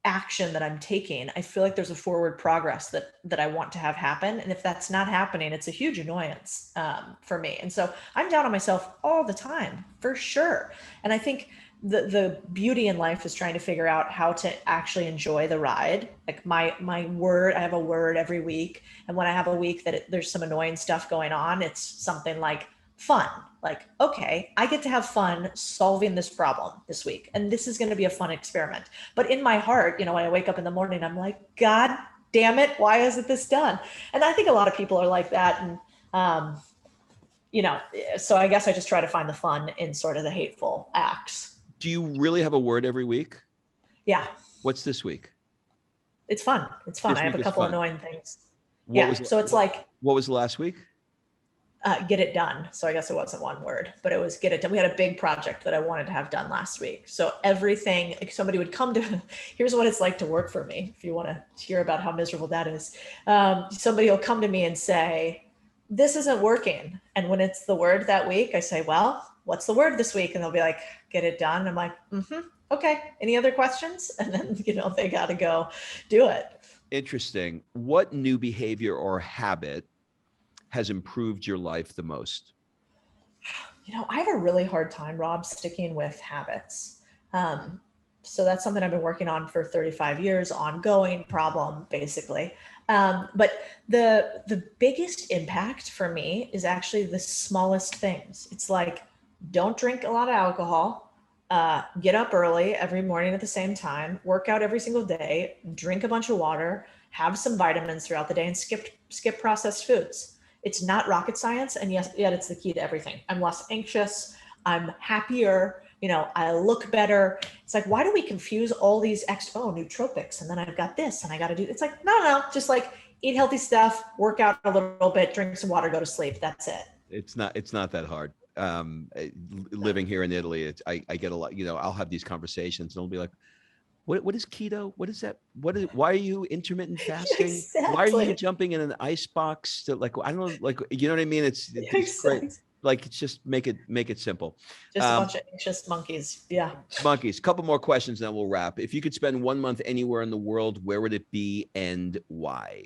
action that I'm taking, I feel like there's a forward progress that I want to have happen. And if that's not happening, it's a huge annoyance for me. And so I'm down on myself all the time, for sure. And I think the beauty in life is trying to figure out how to actually enjoy the ride. Like my word, I have a word every week. And when I have a week that there's some annoying stuff going on, it's something like fun. Like, okay, I get to have fun solving this problem this week. And this is going to be a fun experiment. But in my heart, when I wake up in the morning, I'm like, God damn it, why isn't this done? And I think a lot of people are like that. And, so I guess I just try to find the fun in sort of the hateful acts. Do you really have a word every week? Yeah. What's this week? It's fun. It's fun. I have a couple annoying things. So it's like, what was the last week? Get it done. So I guess it wasn't one word, but it was get it done. We had a big project that I wanted to have done last week. So everything, like somebody would come to, here's what it's like to work for me. If you want to hear about how miserable that is, somebody will come to me and say, this isn't working. And when it's the word that week, I say, well, what's the word this week? And they'll be like, get it done. And I'm like, okay. Any other questions? And then, they got to go do it. Interesting. What new behavior or habit has improved your life the most? I have a really hard time, Rob, sticking with habits. So that's something I've been working on for 35 years, ongoing problem, basically. But the biggest impact for me is actually the smallest things. It's like, don't drink a lot of alcohol, get up early every morning at the same time, work out every single day, drink a bunch of water, have some vitamins throughout the day, and skip processed foods. It's not rocket science, and yet it's the key to everything. I'm less anxious. I'm happier. I look better. It's like, why do we confuse all these nootropics? And then I've got this and I got to do, it's like, no, just like eat healthy stuff, work out a little bit, drink some water, go to sleep. That's it. It's not that hard. Living here in Italy, I get a lot, I'll have these conversations and I'll be like, what is keto? What is that? Why are you intermittent fasting? Exactly. Why are you jumping in an ice box to I don't know, you know what I mean? It's exactly. great. Like, it's just make it simple. Just a bunch of anxious monkeys. Yeah. Monkeys. Couple more questions, then we'll wrap. If you could spend 1 month anywhere in the world, where would it be and why?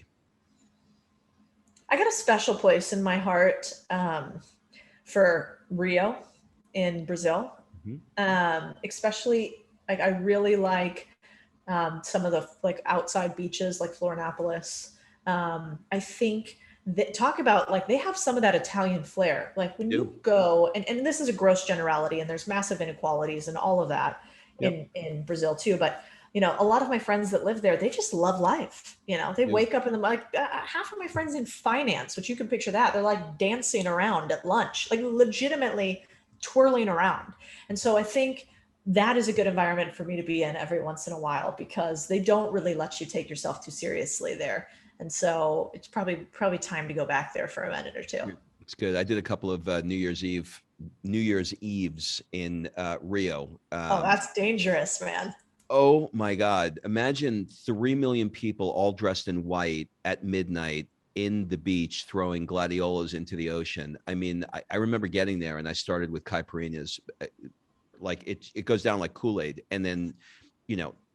I got a special place in my heart for Rio in Brazil. Especially, like, I really like some of the outside beaches like Florianopolis. I think that talk about they have some of that Italian flair. Like when you go, and this is a gross generality, and there's massive inequalities and all of that in Brazil too. But a lot of my friends that live there, they just love life. They wake up in the half of my friends in finance, which you can picture that, they're like dancing around at lunch, like legitimately twirling around. And so I think that is a good environment for me to be in every once in a while, because they don't really let you take yourself too seriously there. And so it's probably time to go back there for a minute or two. It's good. I did a couple of New Year's Eves in Rio. That's dangerous, man. Oh my God. Imagine 3 million people all dressed in white at midnight in the beach throwing gladiolas into the ocean. I mean, I remember getting there and I started with caipirinhas. Like it goes down like Kool-Aid. And then,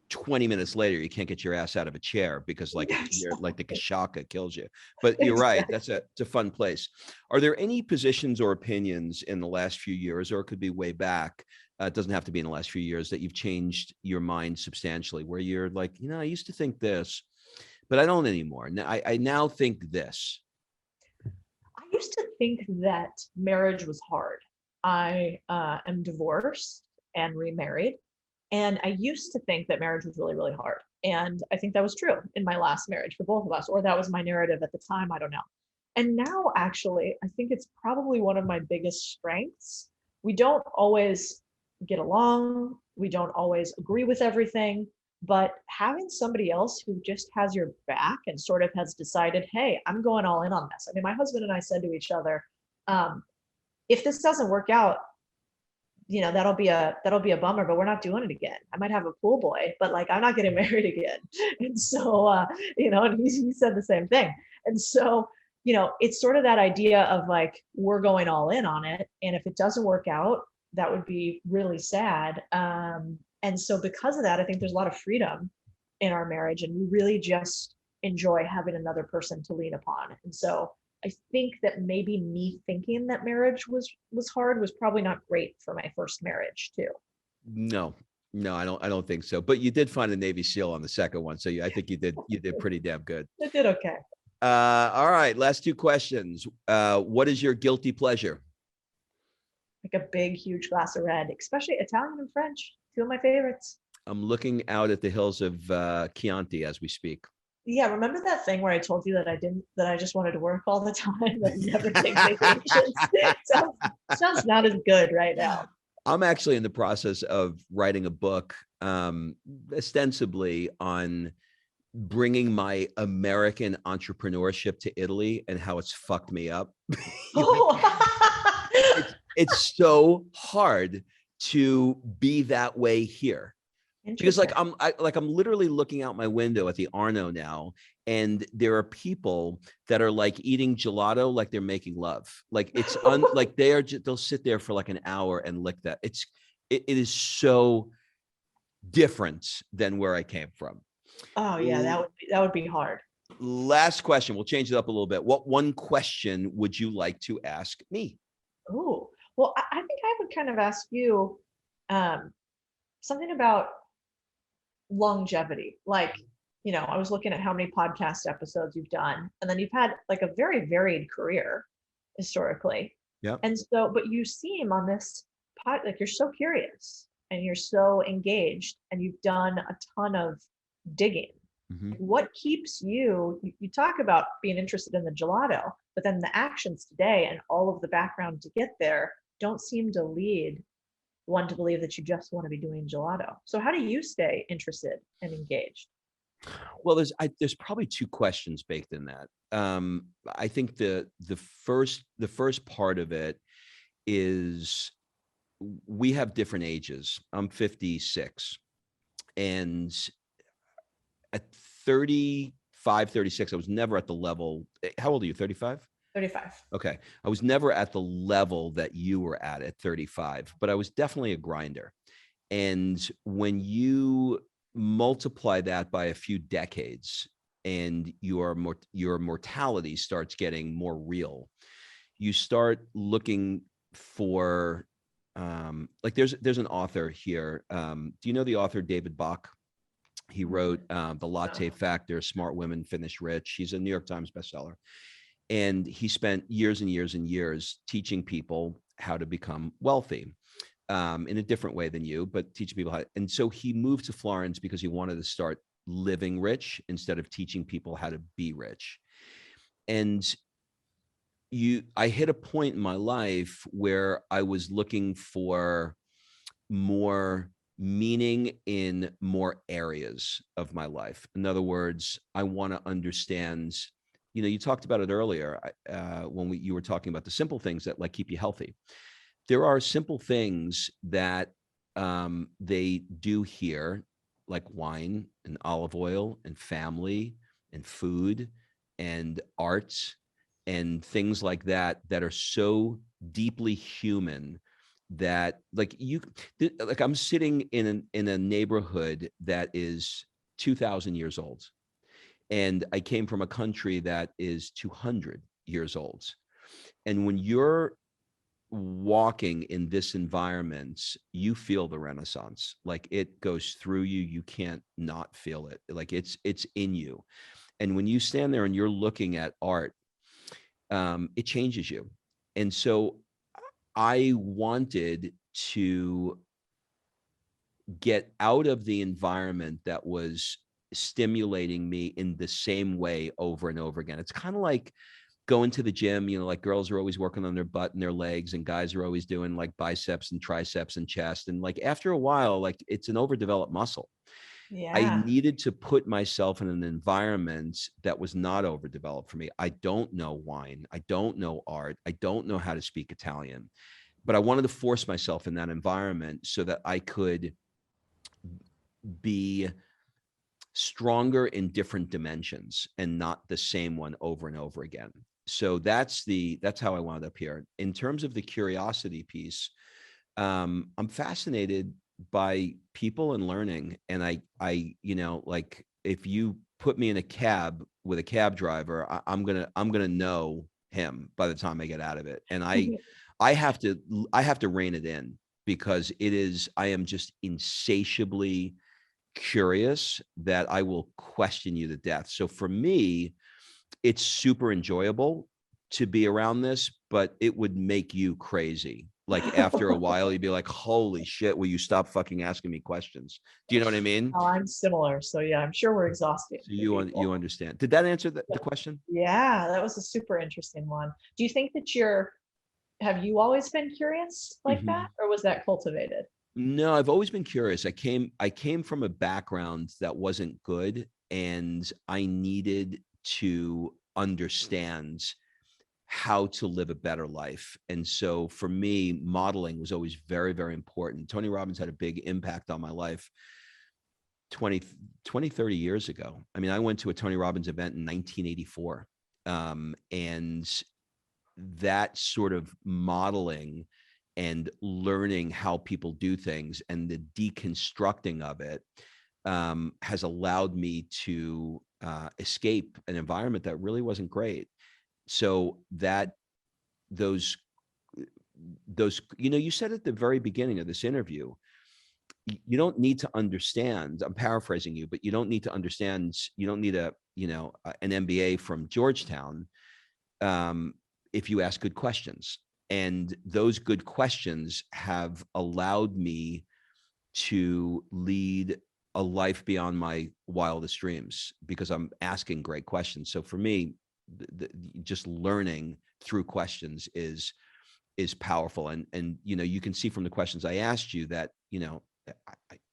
20 minutes later, you can't get your ass out of a chair because like Yeah, you're like the exactly. kashaka kills you. But you're right. Exactly. It's a fun place. Are there any positions or opinions in the last few years, or it could be way back? It doesn't have to be in the last few years that you've changed your mind substantially, where you're like, I used to think this, but I don't anymore. Now I now think this. I used to think that marriage was hard. I am divorced and remarried. And I used to think that marriage was really, really hard. And I think that was true in my last marriage for both of us, or that was my narrative at the time. I don't know. And now, actually, I think it's probably one of my biggest strengths. We don't always get along, we don't always agree with everything, but having somebody else who just has your back and sort of has decided, hey, I'm going all in on this. I mean, my husband and I said to each other, um, if this doesn't work out, that'll be a bummer, but we're not doing it again. I might have a pool boy, but like I'm not getting married again. And so and he said the same thing. And so it's sort of that idea of like we're going all in on it, and if it doesn't work out, that would be really sad. And so because of that, I think there's a lot of freedom in our marriage, and we really just enjoy having another person to lean upon. And so I think that maybe me thinking that marriage was hard was probably not great for my first marriage too. No, no, I don't think so. But you did find a Navy SEAL on the second one, so I think you did pretty damn good. I did okay. All right, last two questions. What is your guilty pleasure? Like a big, huge glass of red, especially Italian and French, two of my favorites. I'm looking out at the hills of Chianti as we speak. Yeah, remember that thing where I told you that I just wanted to work all the time and never take vacations? Sounds not as good right now. I'm actually in the process of writing a book, ostensibly on bringing my American entrepreneurship to Italy and how it's fucked me up. Oh. It's so hard to be that way here. Because Interesting. I'm literally looking out my window at the Arno now, and there are people that are like eating gelato like they're making love. Like it's like they'll sit there for like an hour and lick that. It is so different than where I came from. Oh yeah, that would be hard. Last question. We'll change it up a little bit. What one question would you like to ask me? Oh, well, I think I would kind of ask you um, something about longevity. Like, I was looking at how many podcast episodes you've done, and then you've had like a very varied career historically. Yeah. And so, but you seem on this like you're so curious and you're so engaged and you've done a ton of digging. Mm-hmm. What keeps you talk about being interested in the gelato, but then the actions today and all of the background to get there don't seem to lead one to believe that you just want to be doing gelato. So how do you stay interested and engaged? Well, there's probably two questions baked in that. I think the first part of it is we have different ages. I'm 56, and at 35, 36, I was never at the level. How old are you? 35? 35. Okay. I was never at the level that you were at 35, but I was definitely a grinder. And when you multiply that by a few decades and your mortality starts getting more real, you start looking for like there's an author here. Do you know the author David Bach? He wrote The Latte Factor, Smart Women Finish Rich. He's a New York Times bestseller. And he spent years and years and years teaching people how to become wealthy in a different way than you, but teaching people how. And so he moved to Florence because he wanted to start living rich instead of teaching people how to be rich. And I hit a point in my life where I was looking for more meaning in more areas of my life. In other words, I want to understand, you talked about it earlier when you were talking about the simple things that like keep you healthy. There are simple things that they do here, like wine and olive oil and family and food and arts and things like that, that are so deeply human that like like I'm sitting in a neighborhood that is 2,000 years old, and I came from a country that is 200 years old. And when you're walking in this environment, you feel the Renaissance. Like it goes through you. You can't not feel it. Like it's in you. And when you stand there and you're looking at art, it changes you. And so I wanted to get out of the environment that was stimulating me in the same way over and over again. It's kind of like going to the gym, like girls are always working on their butt and their legs, and guys are always doing like biceps and triceps and chest. And like after a while, like it's an overdeveloped muscle. I Yeah. needed to put myself in an environment that was not overdeveloped for me. I don't know wine. I don't know art. I don't know how to speak Italian, but I wanted to force myself in that environment so that I could be stronger in different dimensions and not the same one over and over again. So that's how I wound up here. In terms of the curiosity piece, I'm fascinated by people and learning. And I, like if you put me in a cab with a cab driver, I'm gonna know him by the time I get out of it. And I have to rein it in because I am just insatiably curious that I will question you to death. So for me, it's super enjoyable to be around this, but it would make you crazy. Like after a while, you'd be like, holy shit, will you stop fucking asking me questions? Do you know what I mean? Oh, I'm similar. So yeah, I'm sure we're exhausting So for you people. understand. Did that answer the question? Yeah, that was a super interesting one. Do you think that have you always been curious like Mhm. that, or was that cultivated? No, I've always been curious. I came from a background that wasn't good, and I needed to understand how to live a better life. And so for me, modeling was always very, very important. Tony Robbins had a big impact on my life 30 years ago. I mean, I went to a Tony Robbins event in 1984. And that sort of modeling and learning how people do things and the deconstructing of it has allowed me to escape an environment that really wasn't great. So those you said at the very beginning of this interview, you don't need to understand, I'm paraphrasing you, but you don't need to understand, you don't need an MBA from Georgetown, if you ask good questions. And those good questions have allowed me to lead a life beyond my wildest dreams because I'm asking great questions. So for me, just learning through questions is powerful. And you can see from the questions I asked you that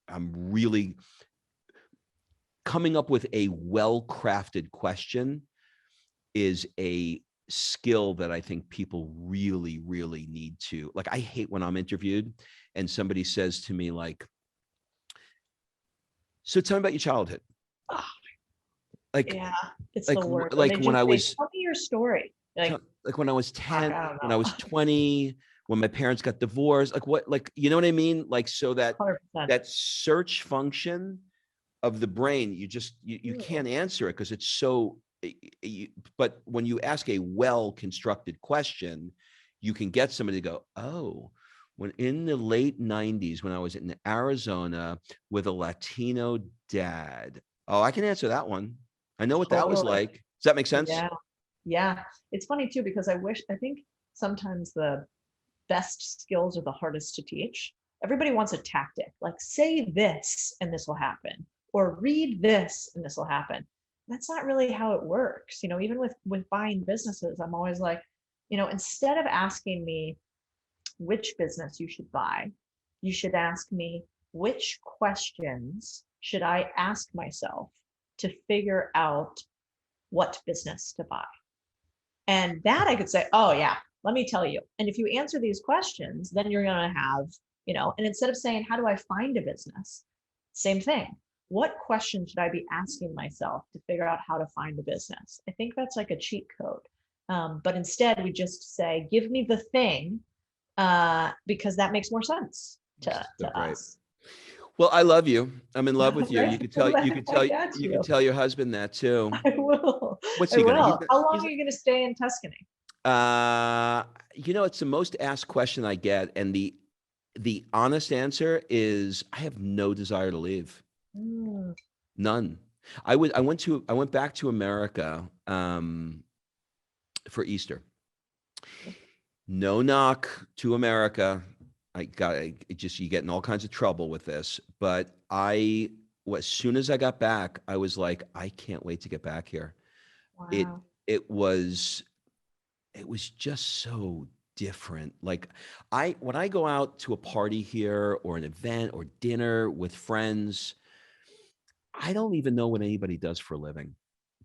I'm really coming up with a well-crafted question is a skill that I think people really, really need to, like, I hate when I'm interviewed and somebody says to me like, so tell me about your childhood. Oh, Like, yeah, it's the worst. When like they when just I say, was, "Tell me your story." Like, like when I was fuck, 10, I don't when I know. was 20, when my parents got divorced, like what, like, you know what I mean? Like, so that 100%. that search function of the brain, you can't answer it because it's so, but when you ask a well-constructed question, you can get somebody to go, oh, when in the late 90s, when I was in Arizona with a Latino dad, oh, I can answer that one. I know what that was Totally. like. Does that make sense? Yeah. Yeah. It's funny too, because I think sometimes the best skills are the hardest to teach. Everybody wants a tactic, like say this and this will happen, or read this and this will happen. That's not really how it works. Even with buying businesses, I'm always like, instead of asking me which business you should buy, you should ask me which questions should I ask myself to figure out what business to buy. And that I could say, oh, yeah, let me tell you. And if you answer these questions, then you're going to have, and instead of saying, how do I find a business? Same thing. What question should I be asking myself to figure out how to find a business? I think that's like a cheat code. But instead, we just say, give me the thing because that makes more sense to So great. us. Well, I love you. I'm in love with you. You could tell, I got you could tell your husband that too. I will. What's I he gonna, will. How long he's, are you going to stay in Tuscany? it's the most asked question I get. And the honest answer is I have no desire to leave. Mm. None. I went back to America, for Easter. No knock to America. You get in all kinds of trouble with this, but as soon as I got back, I was like, I can't wait to get back here. It, Wow. it was just so different. Like when I go out to a party here or an event or dinner with friends, I don't even know what anybody does for a living.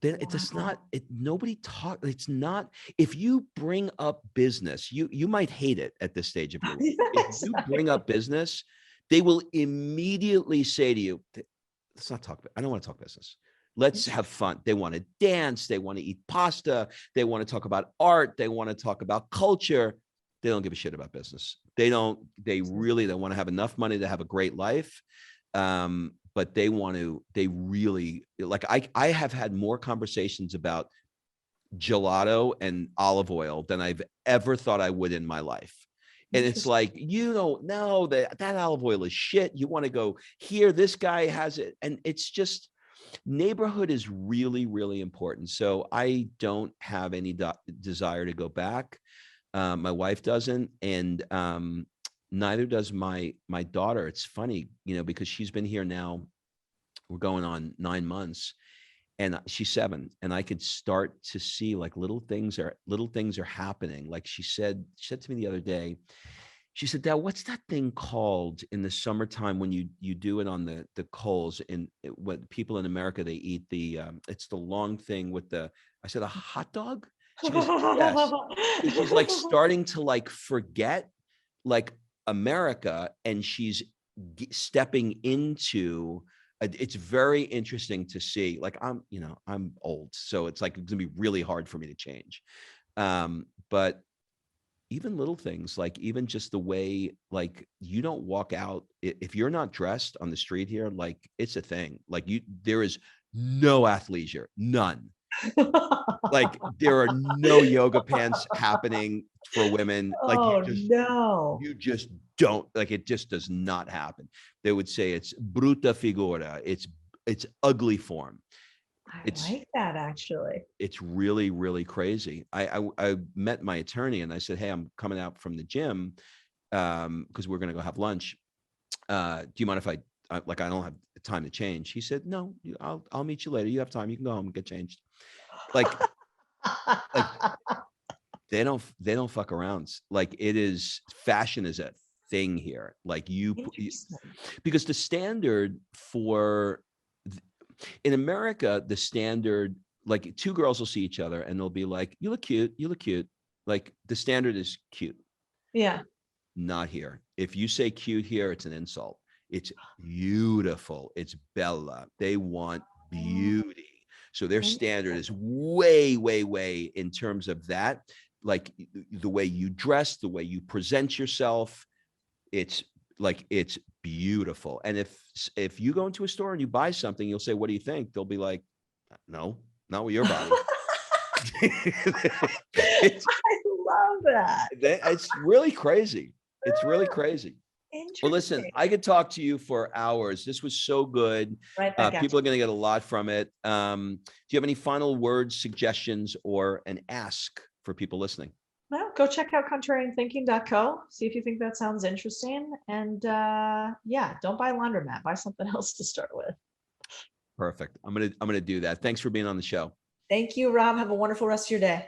Then it does Wow. not, nobody talk. It's not, if you bring up business, you might hate it at this stage of your life. If you bring up business, they will immediately say to you, let's not talk. I don't want to talk business. Let's have fun. They want to dance. They want to eat pasta. They want to talk about art. They want to talk about culture. They don't give a shit about business. They want to have enough money to have a great life. But they really like, I have had more conversations about gelato and olive oil than I've ever thought I would in my life. And it's like, you don't know that olive oil is shit. You want to go here. This guy has it. And it's just, neighborhood is really, really important. So I don't have any desire to go back. My wife doesn't. And, neither does my daughter. It's funny, because she's been here now, we're going on 9 months, and she's 7, and I could start to see like little things are happening. Like she said to me the other day, she said, Dad, what's that thing called in the summertime when you do it on the coals? And what people in America, they eat it's the long thing with I said, a hot dog? She goes, yes. So she's like starting to like forget like America, and she's stepping into it's very interesting to see. Like I'm old, so it's like it's gonna be really hard for me to change. But even little things, like even just the way, like you don't walk out if you're not dressed on the street here, like it's a thing. Like there is no athleisure, none. Like there are no yoga pants happening for women. Like Oh no. you just don't, like it just does not happen. They would say it's brutta figura. It's ugly form. I It's like that actually. it's really, really crazy. I met my attorney and I said, hey, I'm coming out from the gym because we're gonna go have lunch. Do you mind if I don't have time to change? He said, no, I'll meet you later. You have time. You can go home and get changed. Like they don't fuck around. Like it is, fashion is a thing here. Like because the standard in America, the standard, like two girls will see each other and they'll be like, you look cute. You look cute. Like the standard is cute. Yeah. Not here. If you say cute here, it's an insult. It's beautiful. It's Bella. They want beauty. So their standard is way, way, way in terms of that. Like the way you dress, the way you present yourself, it's beautiful. And if you go into a store and you buy something, you'll say, what do you think? They'll be like, no, not with your body. I love that. It's really crazy. It's really crazy. Well, listen, I could talk to you for hours. This was so good. Right back at People you. are going to get a lot from it. Do you have any final words, suggestions, or an ask for people listening? Well, go check out contrarianthinking.co. See if you think that sounds interesting. And yeah, don't buy a laundromat. Buy something else to start with. Perfect. I'm gonna do that. Thanks for being on the show. Thank you, Rob. Have a wonderful rest of your day.